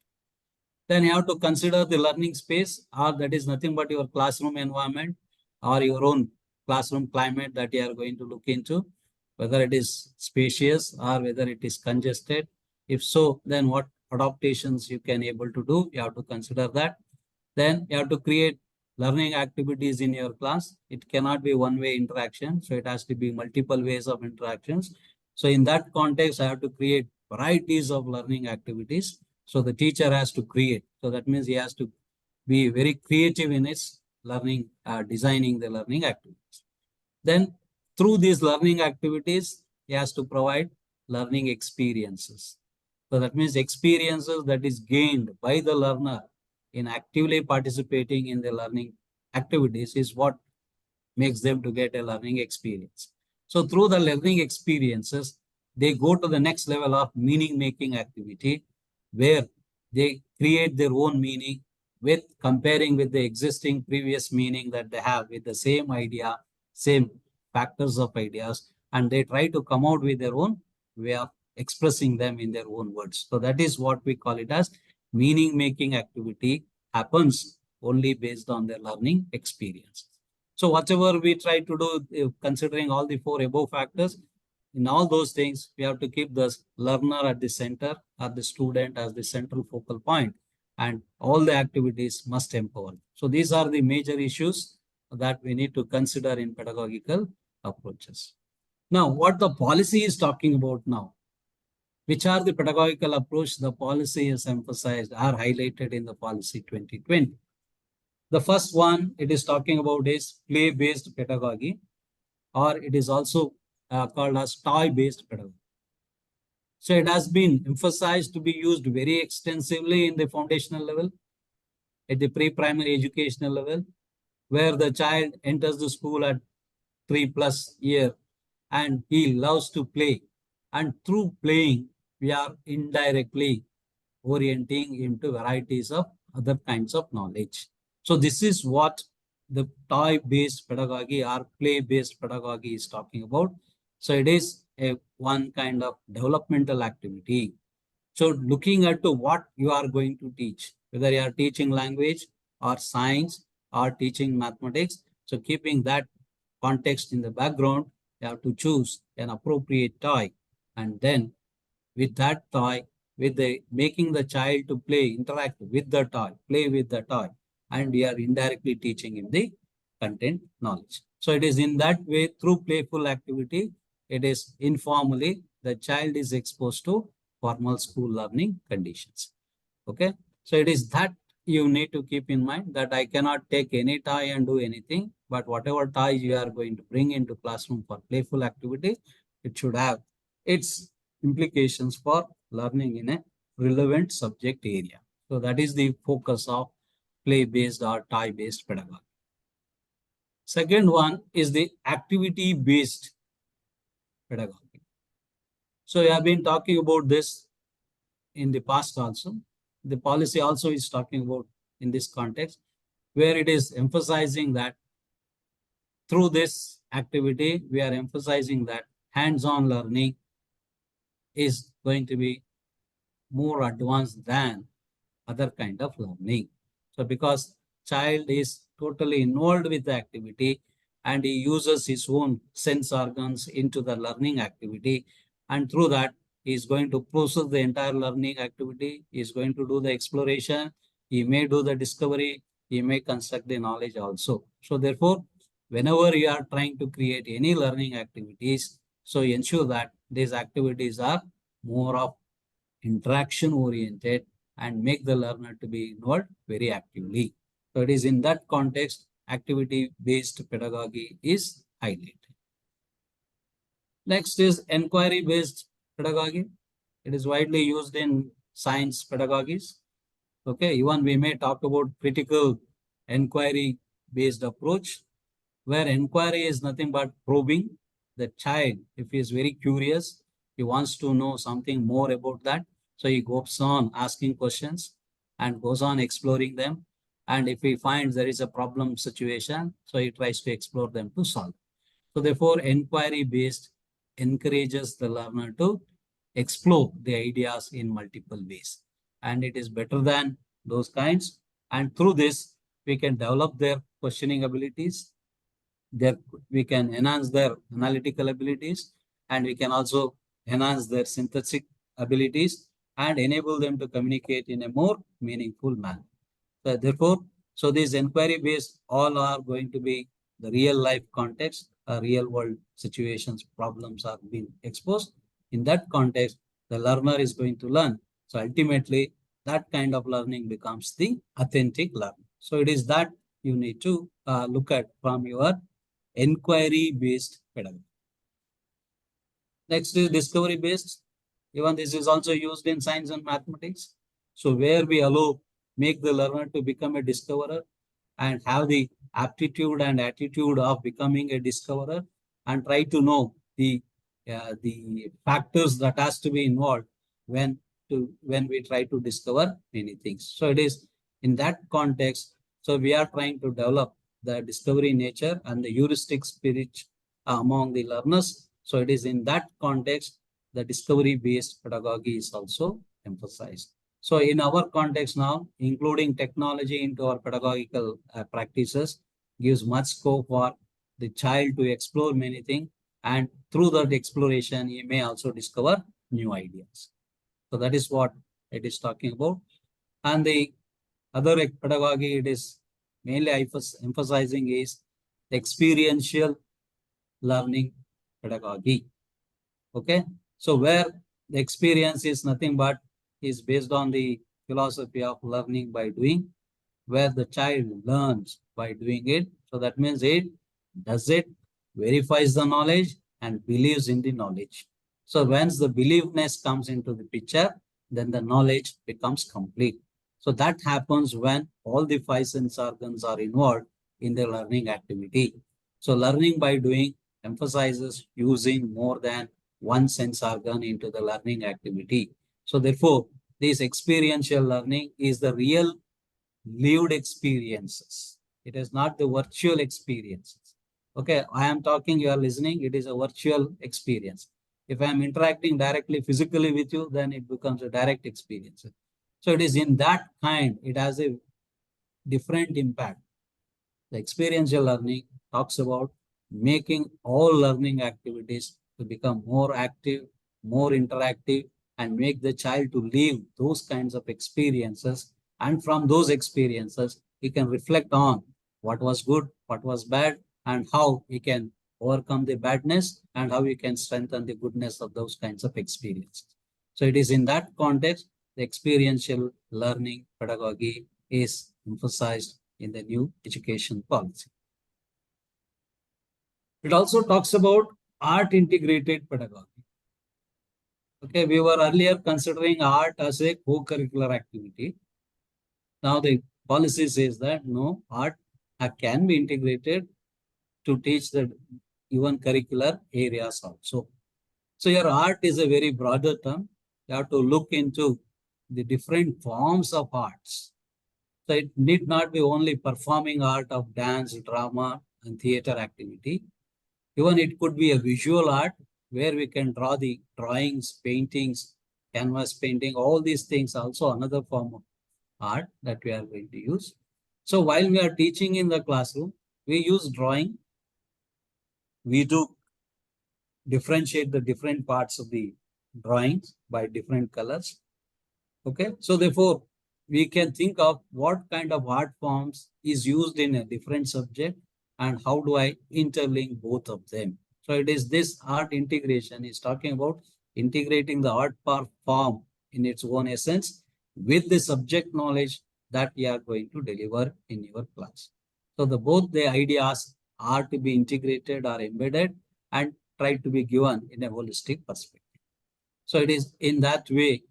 Then you have to consider the learning space, or that is nothing but your classroom environment or your own classroom climate that you are going to look into, whether it is spacious or whether it is congested. If so, then what adaptations you can able to do, you have to consider that. Then you have to create learning activities in your class. It cannot be one-way interaction, so it has to be multiple ways of interactions. So in that context, I have to create varieties of learning activities. So the teacher has to create. So that means he has to be very creative in his learning, designing the learning activities. Then through these learning activities, he has to provide learning experiences. So that means experiences that is gained by the learner in actively participating in the learning activities is what makes them to get a learning experience. So through the learning experiences, they go to the next level of meaning-making activity, where they create their own meaning with comparing with the existing previous meaning that they have with the same idea, same factors of ideas, and they try to come out with their own way of expressing them in their own words. So that is what we call it as meaning-making activity happens only based on their learning experience. So whatever we try to do, considering all the four above factors, in all those things, we have to keep the learner at the center, or the student as the central focal point, and all the activities must empower. So these are the major issues that we need to consider in pedagogical approaches. Now, what the policy is talking about now, which are the pedagogical approach the policy is emphasized, are highlighted in the policy 2020. The first one it is talking about is play-based pedagogy, or it is also called as toy-based pedagogy. So it has been emphasized to be used very extensively in the foundational level, at the pre-primary educational level, where the child enters the school at 3+ years and he loves to play. And through playing, we are indirectly orienting into varieties of other kinds of knowledge. So this is what the toy-based pedagogy or play-based pedagogy is talking about. So it is a one kind of developmental activity. So looking at to what you are going to teach, whether you are teaching language or science or teaching mathematics. So keeping that context in the background, you have to choose an appropriate toy, and then with that toy, with the making the child to play, interact with the toy, play with the toy, and we are indirectly teaching him the content knowledge. So it is in that way, through playful activity, it is informally the child is exposed to formal school learning conditions. Okay, so it is that you need to keep in mind, that I cannot take any toy and do anything, but whatever toys you are going to bring into classroom for playful activity, it should have its implications for learning in a relevant subject area. So that is the focus of play-based or toy-based pedagogy. Second one is the activity-based pedagogy. So we have been talking about this in the past also. The policy also is talking about in this context, where it is emphasizing that through this activity, we are emphasizing that hands-on learning is going to be more advanced than other kind of learning. So because child is totally involved with the activity and he uses his own sense organs into the learning activity, and through that he is going to process the entire learning activity, he is going to do the exploration, he may do the discovery, he may construct the knowledge also. So therefore, whenever you are trying to create any learning activities, so ensure that these activities are more of interaction oriented and make the learner to be involved very actively. So it is in that context, activity-based pedagogy is highlighted. Next is inquiry-based pedagogy. It is widely used in science pedagogies. Okay, even we may talk about critical inquiry-based approach, where inquiry is nothing but probing the child. If he is very curious, he wants to know something more about that. So he goes on asking questions and goes on exploring them. And if he finds there is a problem situation, so he tries to explore them to solve. So therefore, inquiry-based encourages the learner to explore the ideas in multiple ways. And it is better than those kinds. And through this, we can develop their questioning abilities. We can enhance their analytical abilities, and we can also enhance their synthetic abilities and enable them to communicate in a more meaningful manner. So therefore, so these inquiry-based all are going to be the real life context, real world situations, problems are being exposed. In that context, the learner is going to learn. So ultimately, that kind of learning becomes the authentic learning. So it is that you need to look at from your inquiry-based pedagogy. Next is discovery-based. Even this is also used in science and mathematics. So where we make the learner to become a discoverer and have the aptitude and attitude of becoming a discoverer and try to know the factors that has to be involved when we try to discover many things. So it is in that context. So we are trying to develop the discovery nature and the heuristic spirit among the learners. So it is in that context the discovery-based pedagogy is also emphasized. So in our context now, including technology into our pedagogical practices gives much scope for the child to explore many things, and through that exploration, he may also discover new ideas. So that is what it is talking about. And the other pedagogy it is mainly emphasizing is the experiential learning pedagogy. Okay, so where the experience is nothing but is based on the philosophy of learning by doing, where the child learns by doing it. So that means it does it, verifies the knowledge, and believes in the knowledge. So once the believeness comes into the picture, then the knowledge becomes complete. So that happens when all the five sense organs are involved in the learning activity. So learning by doing emphasizes using more than one sense organ into the learning activity. So therefore, this experiential learning is the real lived experiences. It is not the virtual experiences. Okay, I am talking, you are listening, it is a virtual experience. If I am interacting directly physically with you, then it becomes a direct experience. So it is in that kind, it has a different impact. The experiential learning talks about making all learning activities to become more active, more interactive, and make the child to live those kinds of experiences. And from those experiences, he can reflect on what was good, what was bad, and how he can overcome the badness and how he can strengthen the goodness of those kinds of experiences. So it is in that context, the experiential learning pedagogy is emphasized in the new education policy. It also talks about art integrated pedagogy. Okay, we were earlier considering art as a co-curricular activity. Now the policy says that no, art can be integrated to teach the even curricular areas also. So your art is a very broader term. You have to look into the different forms of arts. So it need not be only performing art of dance, drama, and theater activity. Even it could be a visual art where we can draw the drawings, paintings, canvas painting, all these things also another form of art that we are going to use. So while we are teaching in the classroom, we use drawing. We do differentiate the different parts of the drawings by different colors. Okay, so therefore, we can think of what kind of art forms is used in a different subject and how do I interlink both of them. So it is this art integration is talking about integrating the art form in its own essence with the subject knowledge that you are going to deliver in your class. So both the ideas are to be integrated or embedded, and tried to be given in a holistic perspective. So it is in that way,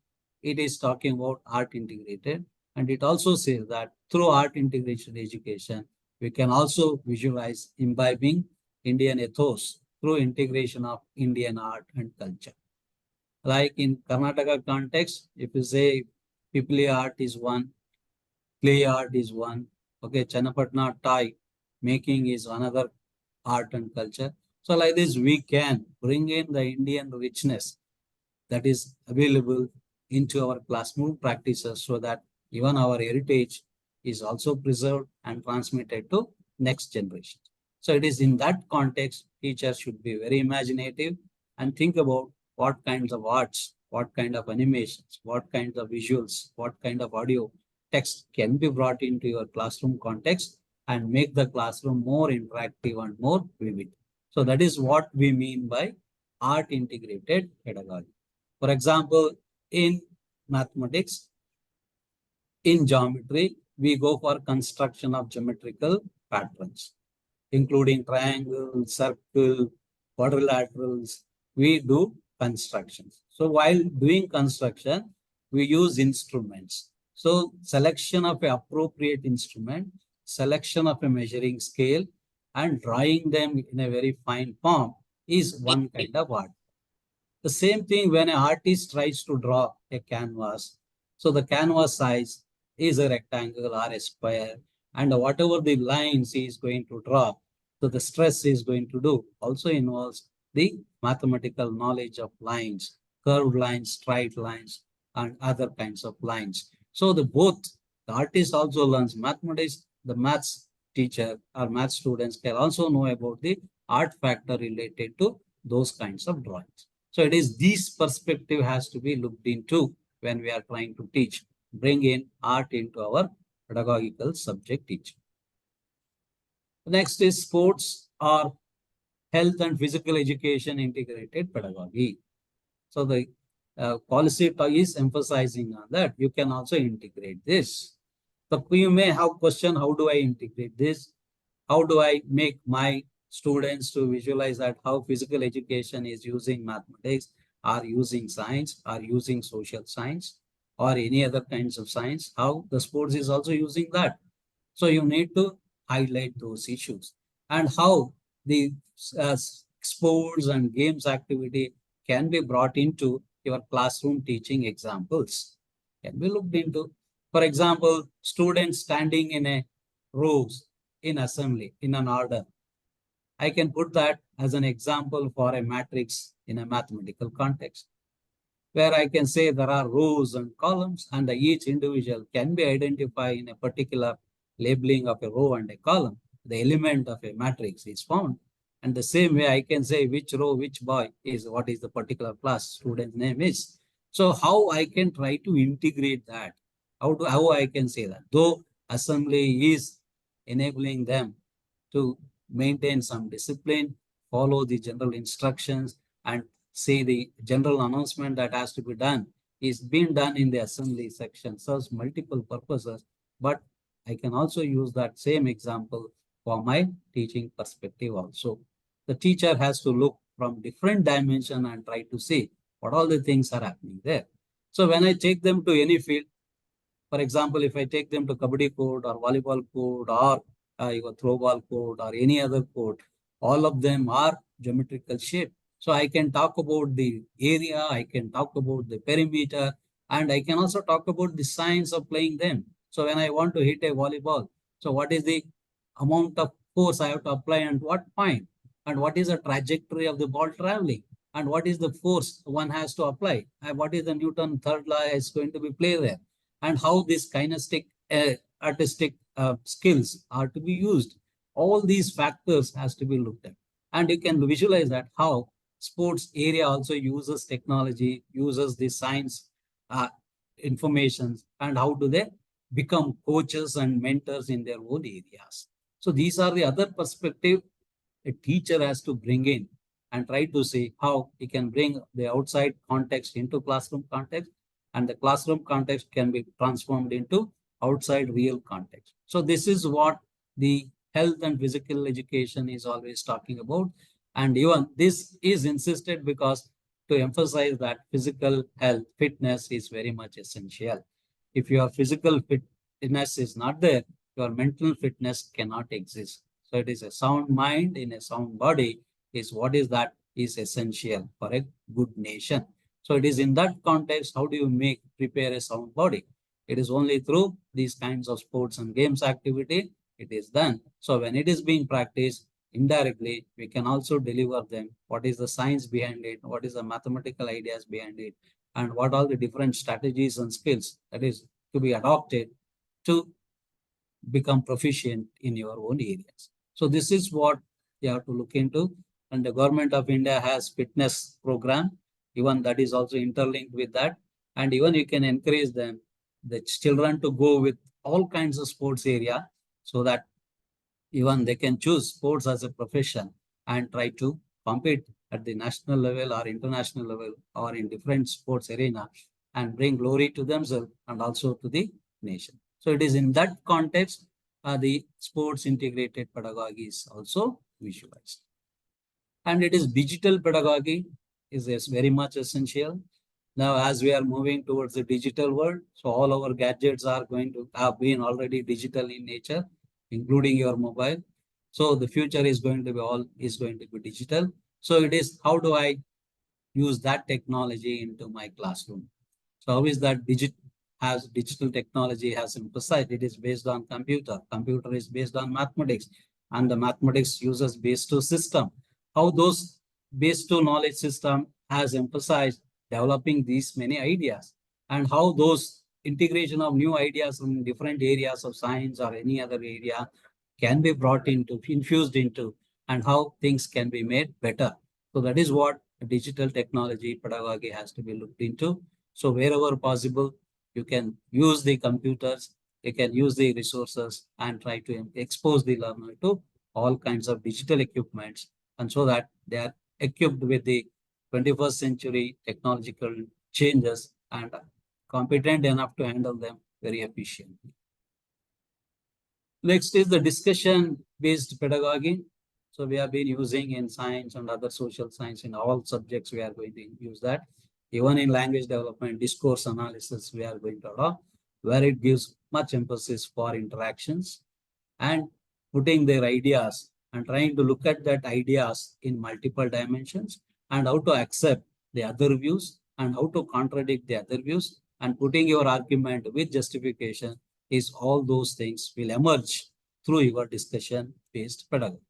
it is talking about art integrated. And it also says that through art integration education, we can also visualize imbibing Indian ethos through integration of Indian art and culture. Like in Karnataka context, if you say Pipli art is one, clay art is one, okay, Channapatna tie making is another art and culture. So like this, we can bring in the Indian richness that is available into our classroom practices so that even our heritage is also preserved and transmitted to next generation. So it is in that context, teachers should be very imaginative and think about what kinds of arts, what kind of animations, what kinds of visuals, what kind of audio text can be brought into your classroom context and make the classroom more interactive and more vivid. So that is what we mean by art integrated pedagogy. For example, in mathematics, in geometry, we go for construction of geometrical patterns, including triangle, circle, quadrilaterals. We do constructions. So while doing construction, we use instruments. So selection of an appropriate instrument, selection of a measuring scale, and drawing them in a very fine form is one kind of art. The same thing when an artist tries to draw a canvas. So the canvas size is a rectangle or a square, and whatever the lines he is going to draw, so the stress he is going to do also involves the mathematical knowledge of lines, curved lines, straight lines, and other kinds of lines. So the artist also learns mathematics, the maths teacher or math students can also know about the art factor related to those kinds of drawings. So it is this perspective has to be looked into when we are trying to teach, bring in art into our pedagogical subject teaching. Next is sports or health and physical education integrated pedagogy. So the policy is emphasizing on that. You can also integrate this. So you may have question, how do I integrate this? How do I make my students to visualize that how physical education is using mathematics, or using science, or using social science, or any other kinds of science, how the sports is also using that. So you need to highlight those issues and how the sports and games activity can be brought into your classroom teaching examples. Can be looked into. For example, students standing in a rows in assembly in an order. I can put that as an example for a matrix in a mathematical context, where I can say there are rows and columns, and each individual can be identified in a particular labeling of a row and a column. The element of a matrix is found. And the same way I can say which row, which boy is, what is the particular class student's name is. So how I can try to integrate that? How I can say that? Though assembly is enabling them to maintain some discipline, follow the general instructions, and say the general announcement that has to be done is being done in the assembly section, serves multiple purposes, but I can also use that same example for my teaching perspective also. The teacher has to look from different dimension and try to see what all the things are happening there. So when I take them to any field, for example, if I take them to kabaddi court or volleyball court or your throw ball court or any other court, all of them are geometrical shape. So I can talk about the area, I can talk about the perimeter, and I can also talk about the science of playing them. So when I want to hit a volleyball, so what is the amount of force I have to apply and what point? And what is the trajectory of the ball traveling? And what is the force one has to apply? And what is the Newton third law is going to be played there? And how this kinesthetic, artistic skills are to be used. All these factors has to be looked at. And you can visualize that how sports area also uses technology, uses the science information, and how do they become coaches and mentors in their own areas. So these are the other perspective a teacher has to bring in and try to see how he can bring the outside context into classroom context, and the classroom context can be transformed into outside real context. So this is what the health and physical education is always talking about. And even this is insisted because to emphasize that physical health, fitness is very much essential. If your physical fitness is not there, your mental fitness cannot exist. So it is a sound mind in a sound body is what is that is essential for a good nation. So it is in that context, how do you prepare a sound body? It is only through these kinds of sports and games activity it is done. So when it is being practiced indirectly, we can also deliver them. What is the science behind it? What is the mathematical ideas behind it? And what are the different strategies and skills that is to be adopted to become proficient in your own areas. So this is what you have to look into. And the government of India has fitness program, even that is also interlinked with that. And even you can encourage them, the children to go with all kinds of sports area so that even they can choose sports as a profession and try to compete at the national level or international level or in different sports arena and bring glory to themselves and also to the nation. So it is in that context the sports integrated pedagogy is also visualized. And it is digital pedagogy is very much essential. Now, as we are moving towards the digital world, so all our gadgets are going to have been already digital in nature, including your mobile. So the future is going to be digital. So it is how do I use that technology into my classroom? So how is that digital technology has emphasized? It is based on computer. Computer is based on mathematics, and the mathematics uses base 2 system. How those base 2 knowledge system has emphasized developing these many ideas, and how those integration of new ideas from different areas of science or any other area can be brought into, infused into, and how things can be made better. So that is what digital technology pedagogy has to be looked into. So wherever possible, you can use the computers, you can use the resources and try to expose the learner to all kinds of digital equipments, and so that they are equipped with the 21st century technological changes and competent enough to handle them very efficiently. Next is the discussion-based pedagogy. So we have been using in science and other social science in all subjects. We are going to use that. Even in language development, discourse analysis, we are going to adopt, where it gives much emphasis for interactions and putting their ideas and trying to look at that ideas in multiple dimensions and how to accept the other views and how to contradict the other views and putting your argument with justification is all those things will emerge through your discussion-based pedagogy.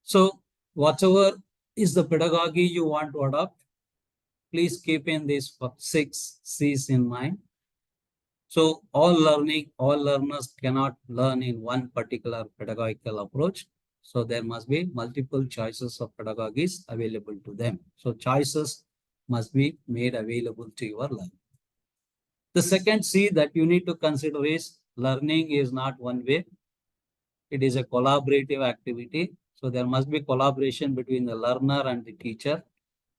So whatever is the pedagogy you want to adopt, please keep in these 6 C's in mind. So all learners cannot learn in one particular pedagogical approach. So there must be multiple choices of pedagogies available to them. So choices must be made available to your learner. The second C that you need to consider is learning is not one way. It is a collaborative activity. So there must be collaboration between the learner and the teacher,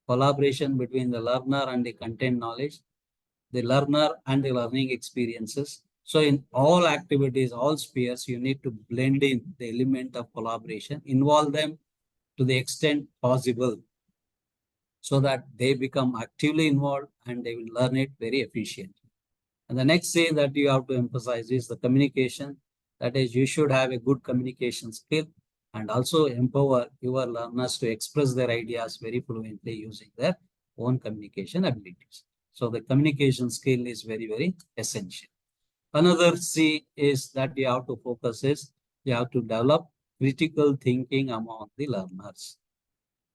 collaboration between the learner and the content knowledge, the learner and the learning experiences. So in all activities, all spheres, you need to blend in the element of collaboration, involve them to the extent possible so that they become actively involved and they will learn it very efficiently. And the next thing that you have to emphasize is the communication. That is, you should have a good communication skill and also empower your learners to express their ideas very fluently using their own communication abilities. So the communication skill is very, very essential. Another C is that you have to focus is you have to develop critical thinking among the learners.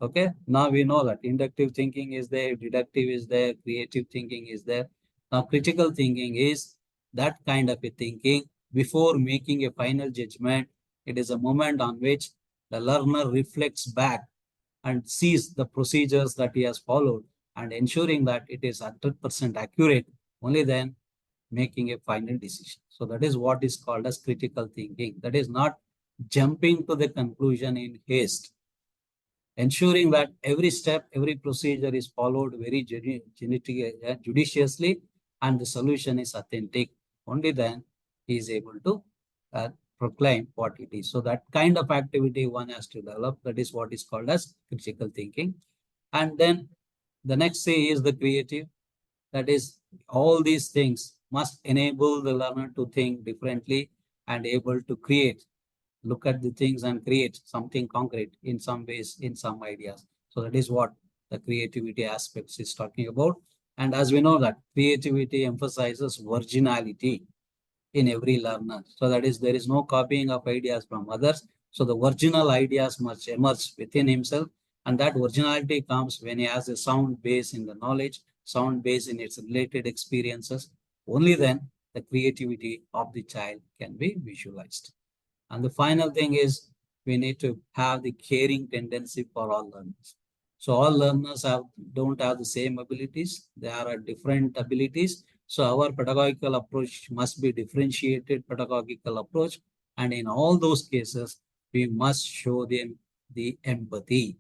Okay, now we know that inductive thinking is there, deductive is there, creative thinking is there. Now critical thinking is that kind of a thinking before making a final judgment. It is a moment on which the learner reflects back and sees the procedures that he has followed and ensuring that it is 100% accurate, only then making a final decision. So that is what is called as critical thinking. That is not jumping to the conclusion in haste. Ensuring that every step, every procedure is followed very judiciously and the solution is authentic. Only then he is able to proclaim what it is. So that kind of activity one has to develop. That is what is called as critical thinking. And then the next C is the creative. That is, all these things must enable the learner to think differently and able to create, look at the things and create something concrete in some ways, in some ideas. So that is what the creativity aspects is talking about. And as we know that creativity emphasizes originality in every learner. So that is, there is no copying of ideas from others. So the original ideas must emerge within himself. And that originality comes when he has a sound base in the knowledge, sound base in its related experiences. Only then the creativity of the child can be visualized. And the final thing is we need to have the caring tendency for all learners. So all learners don't have the same abilities. There are different abilities. So our pedagogical approach must be differentiated pedagogical approach. And in all those cases, we must show them the empathy.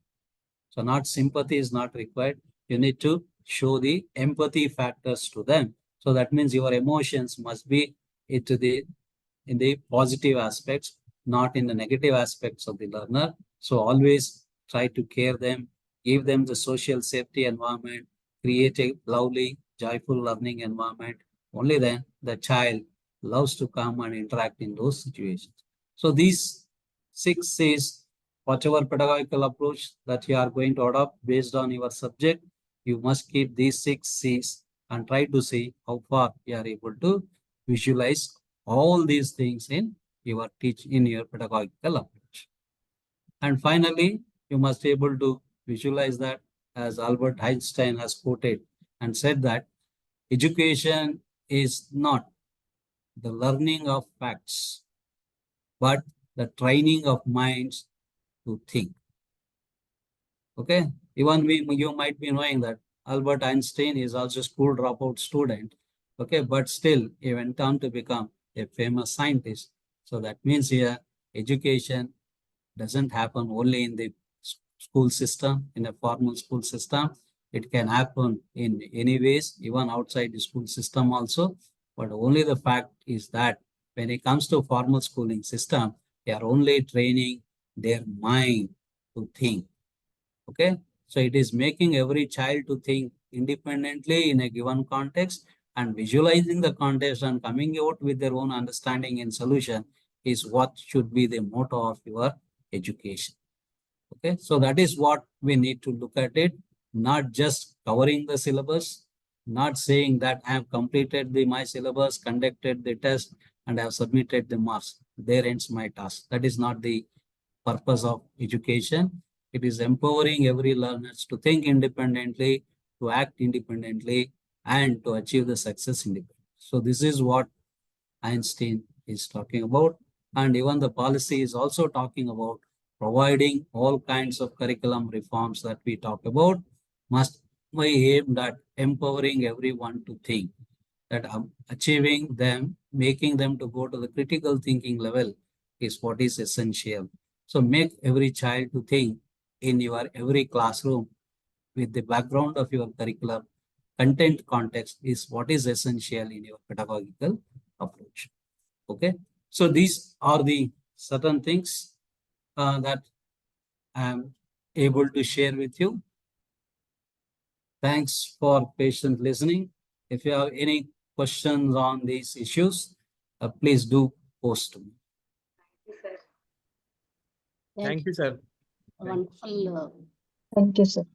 So not sympathy is not required. You need to show the empathy factors to them. So that means your emotions must be in the positive aspects, not in the negative aspects of the learner. So always try to care them, give them the social safety environment, create a lovely, joyful learning environment. Only then the child loves to come and interact in those situations. So these 6 C's, whatever pedagogical approach that you are going to adopt based on your subject, you must keep these 6 C's and try to see how far you are able to visualize all these things in your pedagogical approach. And finally, you must be able to visualize that, as Albert Einstein has quoted and said, that education is not the learning of facts, but the training of minds to think. Okay, even you might be knowing that Albert Einstein is also a school dropout student. Okay, but still he went on to become a famous scientist. So that means here education doesn't happen only in the school system, in a formal school system. It can happen in any ways, even outside the school system also. But only the fact is that when it comes to formal schooling system, they are only training their mind to think. Okay, so it is making every child to think independently in a given context and visualizing the context and coming out with their own understanding and solution is what should be the motto of your education. Okay, so that is what we need to look at it, not just covering the syllabus, not saying that I have completed my syllabus, conducted the test, and I have submitted the marks. There ends my task. That is not the purpose of education. It is empowering every learner to think independently, to act independently, and to achieve the success independently. So this is what Einstein is talking about. And even the policy is also talking about providing all kinds of curriculum reforms that we talk about must be aimed at empowering everyone to think, that achieving them, making them to go to the critical thinking level is what is essential. So make every child to think in your every classroom with the background of your curriculum content context is what is essential in your pedagogical approach. Okay, so these are the certain things that I am able to share with you. Thanks for patient listening. If you have any questions on these issues, please do post to me. Thank you, sir. Wonderful. Thank you, sir.